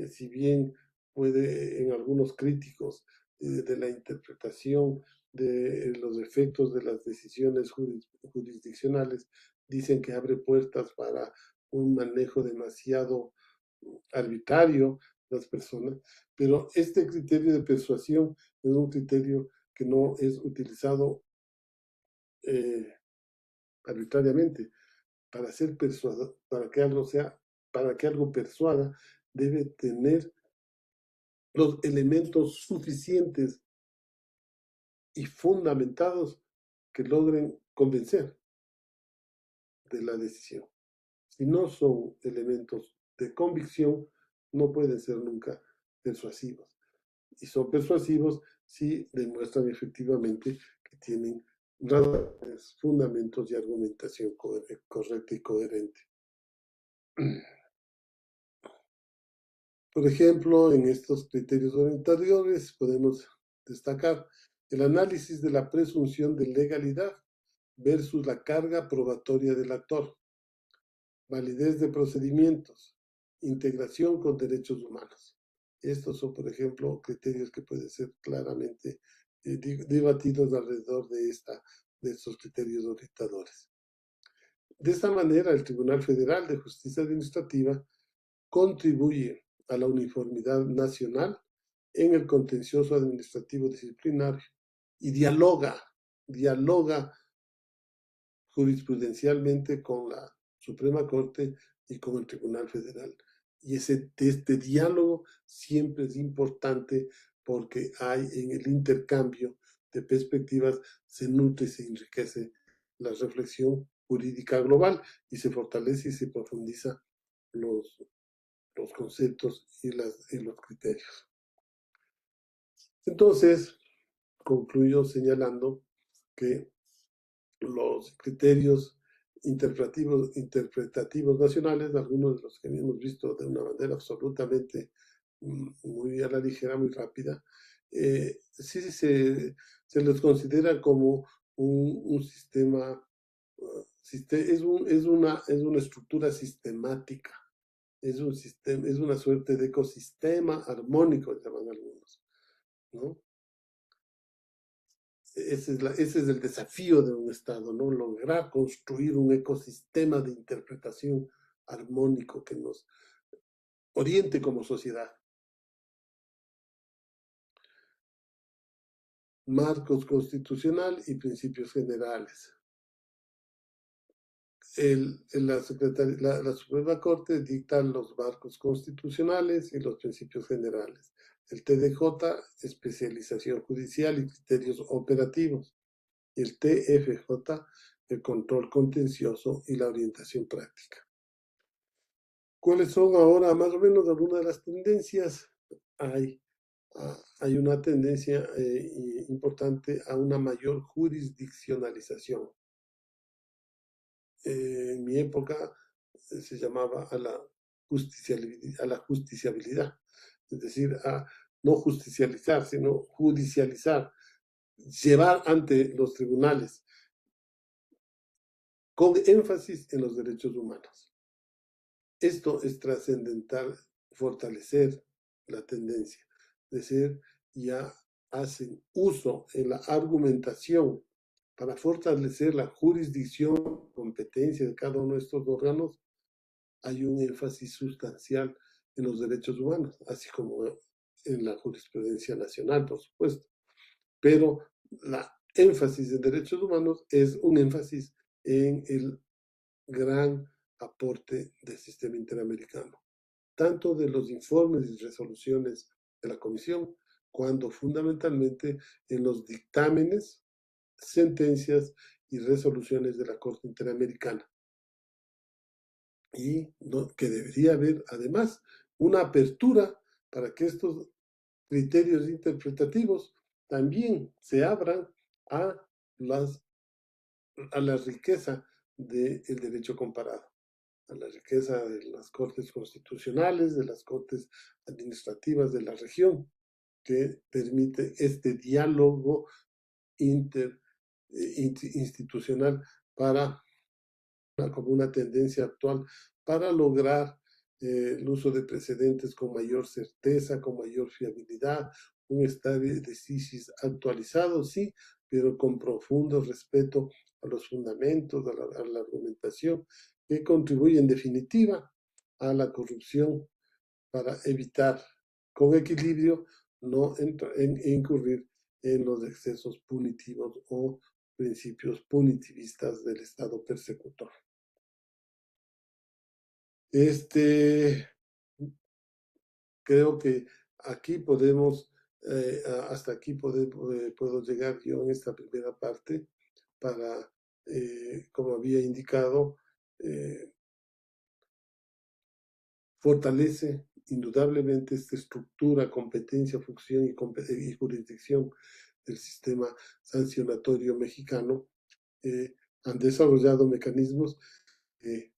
si bien puede en algunos críticos de la interpretación de los efectos de las decisiones jurisdiccionales, dicen que abre puertas para un manejo demasiado arbitrario de las personas, pero este criterio de persuasión es un criterio que no es utilizado arbitrariamente. Para ser persuasor, para que algo persuada, debe tener los elementos suficientes y fundamentados que logren convencer de la decisión. Si no son elementos de convicción, no pueden ser nunca persuasivos. Y son persuasivos si demuestran efectivamente que tienen razones, fundamentos y argumentación correcta y coherente. Por ejemplo, en estos criterios orientadores podemos destacar el análisis de la presunción de legalidad versus la carga probatoria del actor, validez de procedimientos, integración con derechos humanos. Estos son, por ejemplo, criterios que pueden ser claramente debatidos alrededor de estos criterios orientadores. De esta manera, el Tribunal Federal de Justicia Administrativa contribuye a la uniformidad nacional en el contencioso administrativo disciplinario y dialoga jurisprudencialmente con la Suprema Corte y con el Tribunal Federal. Y este diálogo siempre es importante porque hay en el intercambio de perspectivas, se nutre y se enriquece la reflexión jurídica global y se fortalece y se profundiza los conceptos y los criterios. Entonces, concluyo señalando que los criterios interpretativos nacionales, algunos de los que hemos visto de una manera absolutamente muy a la ligera, muy rápida, sí se los considera como un sistema, es una estructura sistemática, es una suerte de ecosistema armónico, llaman algunos, ¿no? Ese es el desafío de un Estado, ¿no? Lograr construir un ecosistema de interpretación armónico que nos oriente como sociedad. Marcos constitucional y principios generales. La Suprema Corte dicta los marcos constitucionales y los principios generales. El TDJ, especialización judicial y criterios operativos. Y el TFJ, el control contencioso y la orientación práctica. ¿Cuáles son ahora más o menos algunas de las tendencias? Hay una tendencia importante a una mayor jurisdiccionalización. En mi época se llamaba a la justiciabilidad, es decir, a no justicializar, sino judicializar, llevar ante los tribunales con énfasis en los derechos humanos. Esto es trascendental, fortalecer la tendencia, es decir, ya hacen uso en la argumentación para fortalecer la jurisdicción, competencia de cada uno de estos órganos. Hay un énfasis sustancial en los derechos humanos, así como en la jurisprudencia nacional, por supuesto. Pero la énfasis en derechos humanos es un énfasis en el gran aporte del sistema interamericano, tanto de los informes y resoluciones de la Comisión, cuando fundamentalmente en los dictámenes, sentencias y resoluciones de la Corte Interamericana. Y que debería haber además una apertura para que estos criterios interpretativos también se abran a, a la riqueza del derecho comparado, a la riqueza de las cortes constitucionales, de las cortes administrativas de la región, que permite este diálogo institucional para como una tendencia actual para lograr el uso de precedentes con mayor certeza, con mayor fiabilidad, un estado de decisis actualizado, sí, pero con profundo respeto a los fundamentos, a la argumentación, que contribuye en definitiva a la corrupción para evitar con equilibrio no incurrir en los excesos punitivos o principios punitivistas del Estado persecutor. Creo que aquí podemos, hasta aquí puedo llegar yo en esta primera parte para, como había indicado, fortalece indudablemente esta estructura, competencia, función y jurisdicción del sistema sancionatorio mexicano. Han desarrollado mecanismos que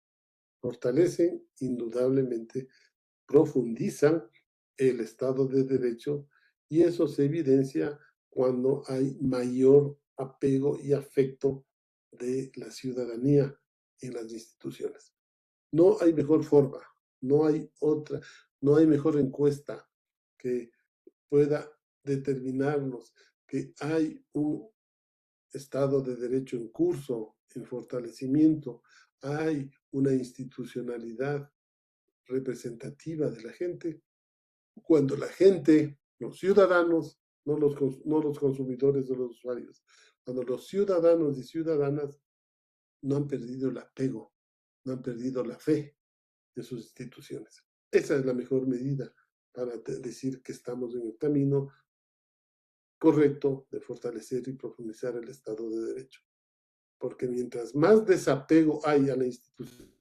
fortalecen indudablemente, profundizan el Estado de Derecho, y eso se evidencia cuando hay mayor apego y afecto de la ciudadanía en las instituciones. No hay mejor forma, no hay otra, no hay mejor encuesta que pueda determinarnos que hay un Estado de Derecho en curso, en fortalecimiento, hay una institucionalidad representativa de la gente, cuando la gente, los ciudadanos, no los consumidores o los usuarios, cuando los ciudadanos y ciudadanas no han perdido el apego, no han perdido la fe en sus instituciones. Esa es la mejor medida para decir que estamos en el camino correcto de fortalecer y profundizar el Estado de Derecho. Porque mientras más desapego hay a la institución,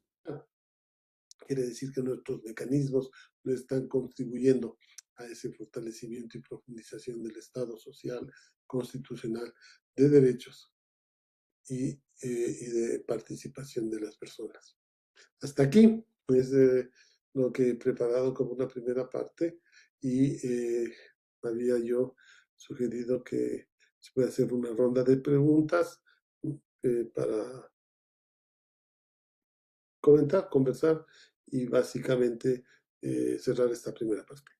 quiere decir que nuestros mecanismos no están contribuyendo a ese fortalecimiento y profundización del Estado social, constitucional, de derechos. y de participación de las personas. Hasta aquí, pues, lo que he preparado como una primera parte y había yo sugerido que se puede hacer una ronda de preguntas para comentar, conversar y básicamente cerrar esta primera parte.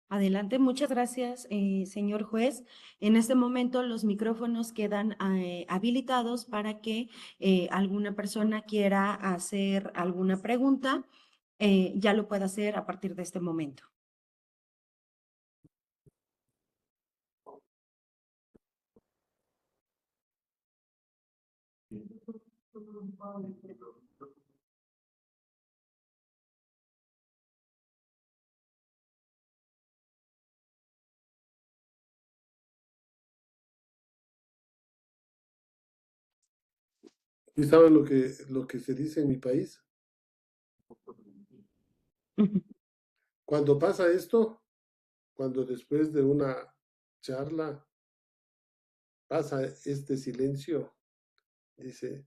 Adelante, muchas gracias, señor juez. En este momento los micrófonos quedan habilitados para que alguna persona quiera hacer alguna pregunta, ya lo pueda hacer a partir de este momento. ¿Y saben lo que se dice en mi país? Cuando pasa esto, cuando después de una charla pasa este silencio, dice,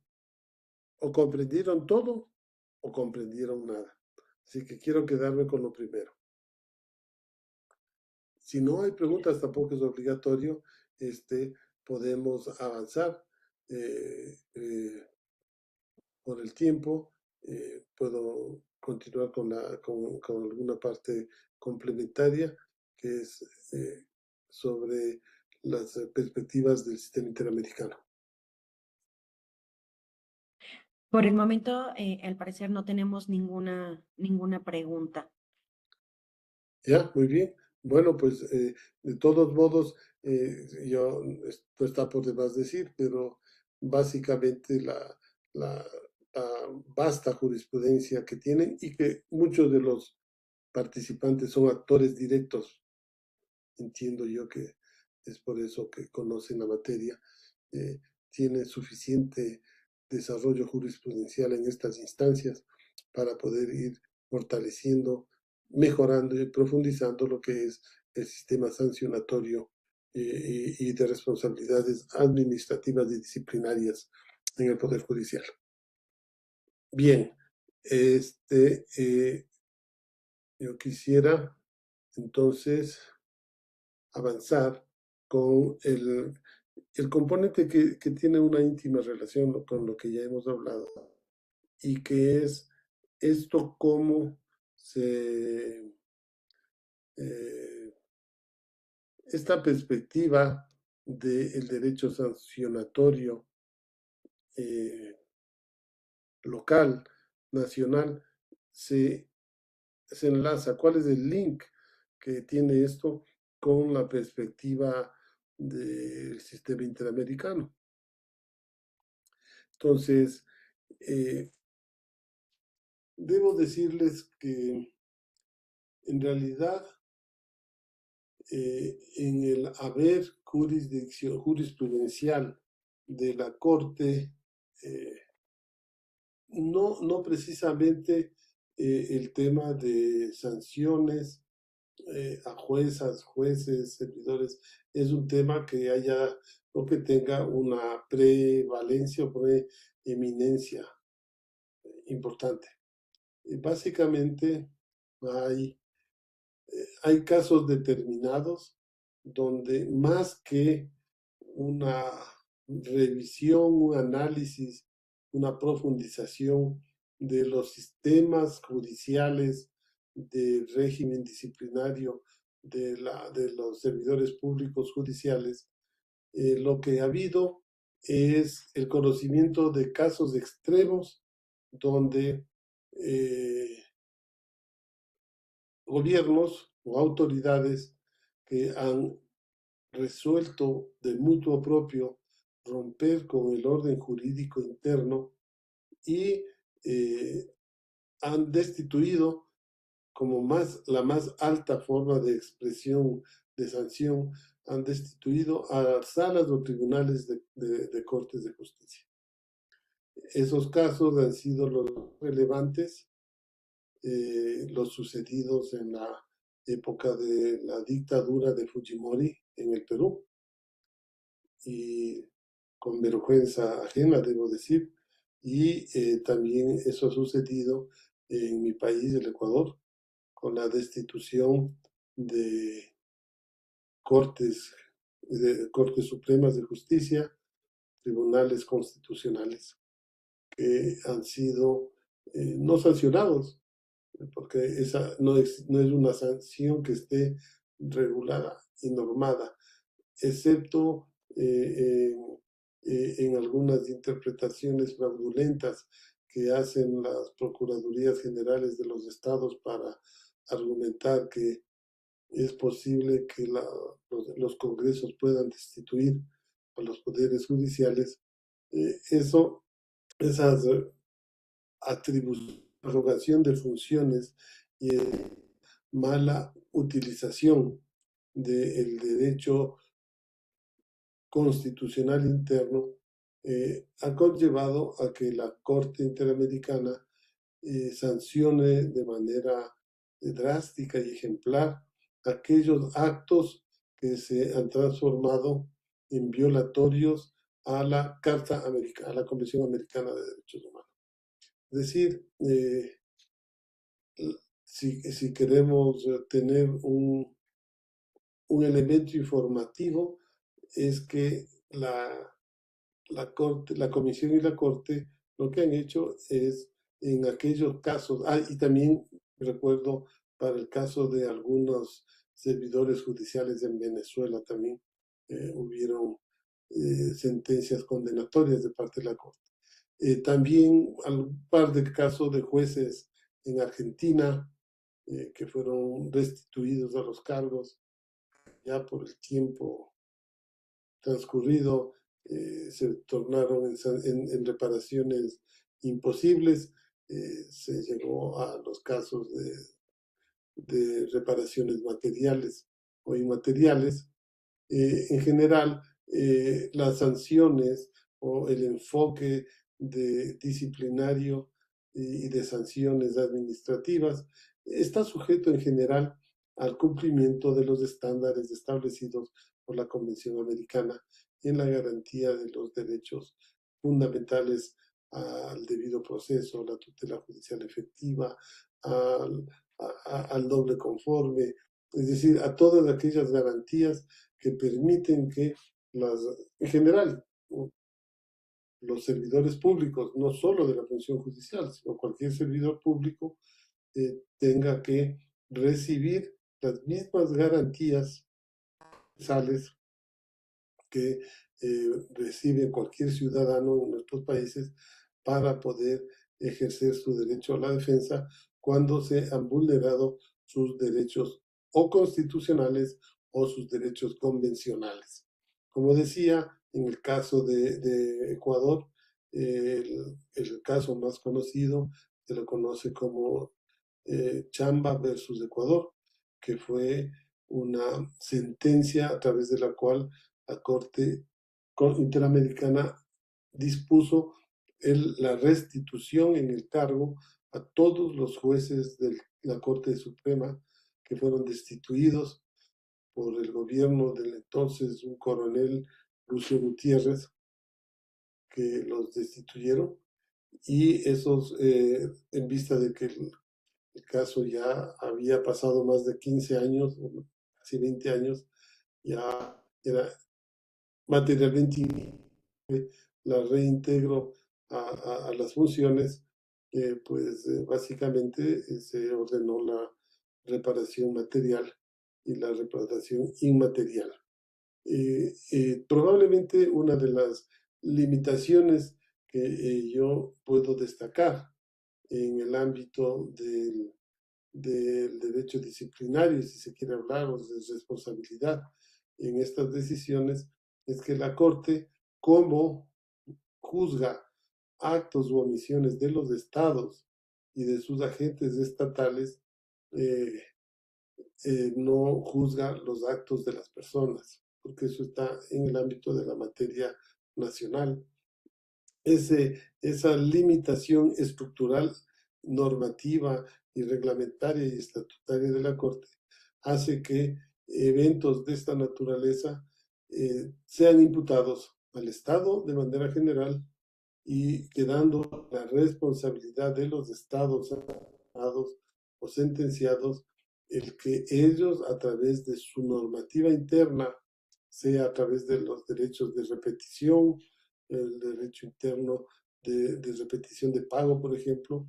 o comprendieron todo o comprendieron nada. Así que quiero quedarme con lo primero. Si no hay preguntas, tampoco es obligatorio, podemos avanzar por el tiempo. Puedo continuar con alguna parte complementaria, que es sobre las perspectivas del sistema interamericano. Por el momento, al parecer, no tenemos ninguna pregunta. Ya, muy bien. Bueno, pues de todos modos, esto está por demás decir, pero básicamente la vasta jurisprudencia que tienen y que muchos de los participantes son actores directos, entiendo yo que es por eso que conocen la materia, eh, tiene suficiente desarrollo jurisprudencial en estas instancias para poder ir fortaleciendo, mejorando y profundizando lo que es el sistema sancionatorio y de responsabilidades administrativas y disciplinarias en el Poder Judicial. Bien, yo quisiera entonces avanzar con el componente que tiene una íntima relación con lo que ya hemos hablado y que es esto cómo eh, esta perspectiva del derecho sancionatorio eh, local, nacional, se, se enlaza, cuál es el link que tiene esto con la perspectiva del sistema interamericano. Entonces, debo decirles que en realidad en el haber jurisprudencial de la Corte, no precisamente el tema de sanciones a juezas, jueces, servidores, es un tema que haya o que tenga una prevalencia o preeminencia importante. Básicamente hay, hay casos determinados donde más que una revisión, un análisis, una profundización de los sistemas judiciales, del régimen disciplinario de los servidores públicos judiciales, lo que ha habido es el conocimiento de casos extremos donde gobiernos o autoridades que han resuelto de mutuo propio romper con el orden jurídico interno y han destituido como la más alta forma de expresión de sanción, han destituido a salas o tribunales de cortes de justicia. Esos casos han sido los relevantes, los sucedidos en la época de la dictadura de Fujimori en el Perú, y con vergüenza ajena, debo decir, y también eso ha sucedido en mi país, el Ecuador, con la destitución de cortes, de cortes supremas de justicia, tribunales constitucionales, que han sido no sancionados, porque esa no es una sanción que esté regulada y normada, excepto en algunas interpretaciones fraudulentas que hacen las Procuradurías Generales de los Estados para argumentar que es posible que los congresos puedan destituir a los poderes judiciales. Eso, esas atribución, arrogación de funciones y mala utilización del derecho constitucional interno ha conllevado a que la Corte Interamericana sancione de manera drástica y ejemplar aquellos actos que se han transformado en violatorios a la Carta Americana, a la Convención Americana de Derechos Humanos. Es decir, si queremos tener un elemento informativo, es que la Comisión y la Corte lo que han hecho es en aquellos casos, y también recuerdo para el caso de algunos servidores judiciales en Venezuela también hubieron sentencias condenatorias de parte de la Corte. También un par de casos de jueces en Argentina que fueron restituidos a los cargos ya por el tiempo transcurrido, se tornaron en reparaciones imposibles, se llegó a los casos de reparaciones materiales o inmateriales. En general, las sanciones o el enfoque disciplinario y de sanciones administrativas está sujeto en general al cumplimiento de los estándares establecidos por la Convención Americana en la garantía de los derechos fundamentales al debido proceso, a la tutela judicial efectiva, al, al doble conforme, es decir, a todas aquellas garantías que permiten que en general, los servidores públicos, no solo de la función judicial, sino cualquier servidor público, tenga que recibir las mismas garantías sales que recibe cualquier ciudadano en nuestros países para poder ejercer su derecho a la defensa cuando se han vulnerado sus derechos o constitucionales o sus derechos convencionales. Como decía, en el caso de Ecuador, el caso más conocido se lo conoce como Chamba versus Ecuador, que fue una sentencia a través de la cual la Corte Interamericana dispuso la restitución en el cargo a todos los jueces de la Corte Suprema que fueron destituidos por el gobierno del entonces un coronel Lucio Gutiérrez, que los destituyeron, y esos, en vista de que el caso ya había pasado más de 15 años, casi 20 años, ya era materialmente la reintegro a las funciones, pues básicamente se ordenó la reparación material y la reparación inmaterial. Probablemente una de las limitaciones que yo puedo destacar en el ámbito del derecho disciplinario, si se quiere hablar, o de responsabilidad en estas decisiones, es que la Corte, como juzga actos u omisiones de los estados y de sus agentes estatales, eh, no juzga los actos de las personas, porque eso está en el ámbito de la materia nacional. Esa limitación estructural, normativa y reglamentaria y estatutaria de la Corte hace que eventos de esta naturaleza sean imputados al Estado de manera general y quedando la responsabilidad de los estados sancionados o sentenciados el que ellos a través de su normativa interna, sea a través de los derechos de repetición, el derecho interno de repetición de pago, por ejemplo,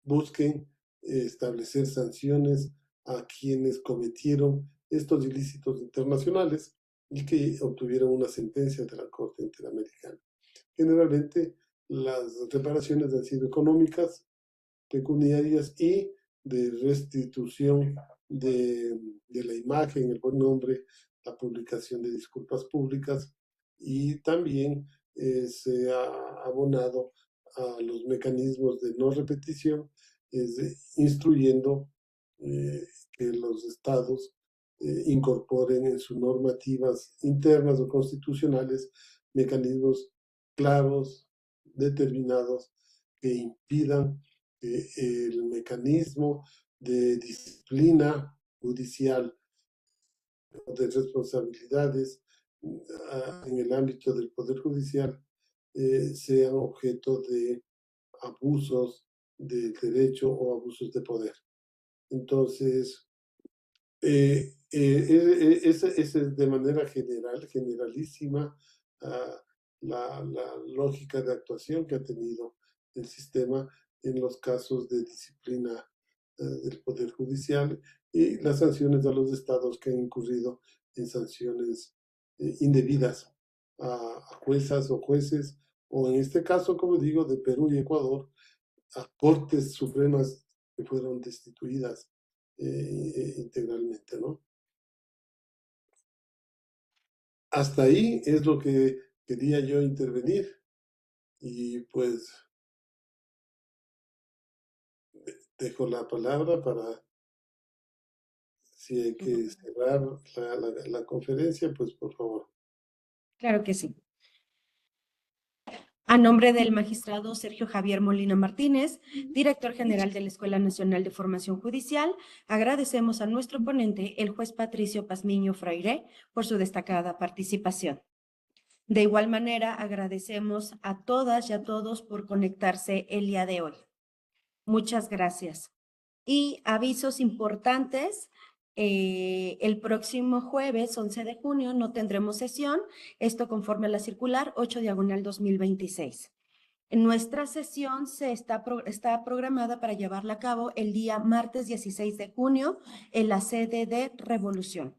busquen establecer sanciones a quienes cometieron estos ilícitos internacionales y que obtuvieron una sentencia de la Corte Interamericana. Generalmente las reparaciones han sido económicas, pecuniarias y de restitución de la imagen, el buen nombre, la publicación de disculpas públicas y también se ha abonado a los mecanismos de no repetición, instruyendo que los estados incorporen en sus normativas internas o constitucionales mecanismos claros, determinados, que impidan que el mecanismo de disciplina judicial o de responsabilidades en el ámbito del Poder Judicial sean objeto de abusos de derecho o abusos de poder. Entonces, esa es de manera general, generalísima, la lógica de actuación que ha tenido el sistema en los casos de disciplina del Poder Judicial y las sanciones a los estados que han incurrido en sanciones indebidas a juezas o jueces, o en este caso, como digo, de Perú y Ecuador, a cortes supremas que fueron destituidas integralmente, ¿no? Hasta ahí es lo que quería yo intervenir y pues dejo la palabra para si hay que cerrar la conferencia, pues por favor. Claro que sí. A nombre del magistrado Sergio Javier Molina Martínez, director general de la Escuela Nacional de Formación Judicial, agradecemos a nuestro ponente, el juez Patricio Pazmiño Freire, por su destacada participación. De igual manera, agradecemos a todas y a todos por conectarse el día de hoy. Muchas gracias. Y avisos importantes. El próximo jueves, 11 de junio, no tendremos sesión, esto conforme a la circular 8/2026. Nuestra sesión está programada para llevarla a cabo el día martes 16 de junio en la sede de Revolución.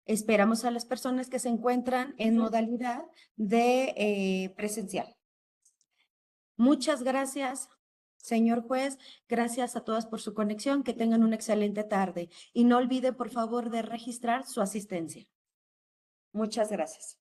Esperamos a las personas que se encuentran en modalidad de presencial. Muchas gracias, señor juez. Gracias a todas por su conexión. Que tengan una excelente tarde. Y no olvide, por favor, de registrar su asistencia. Muchas gracias.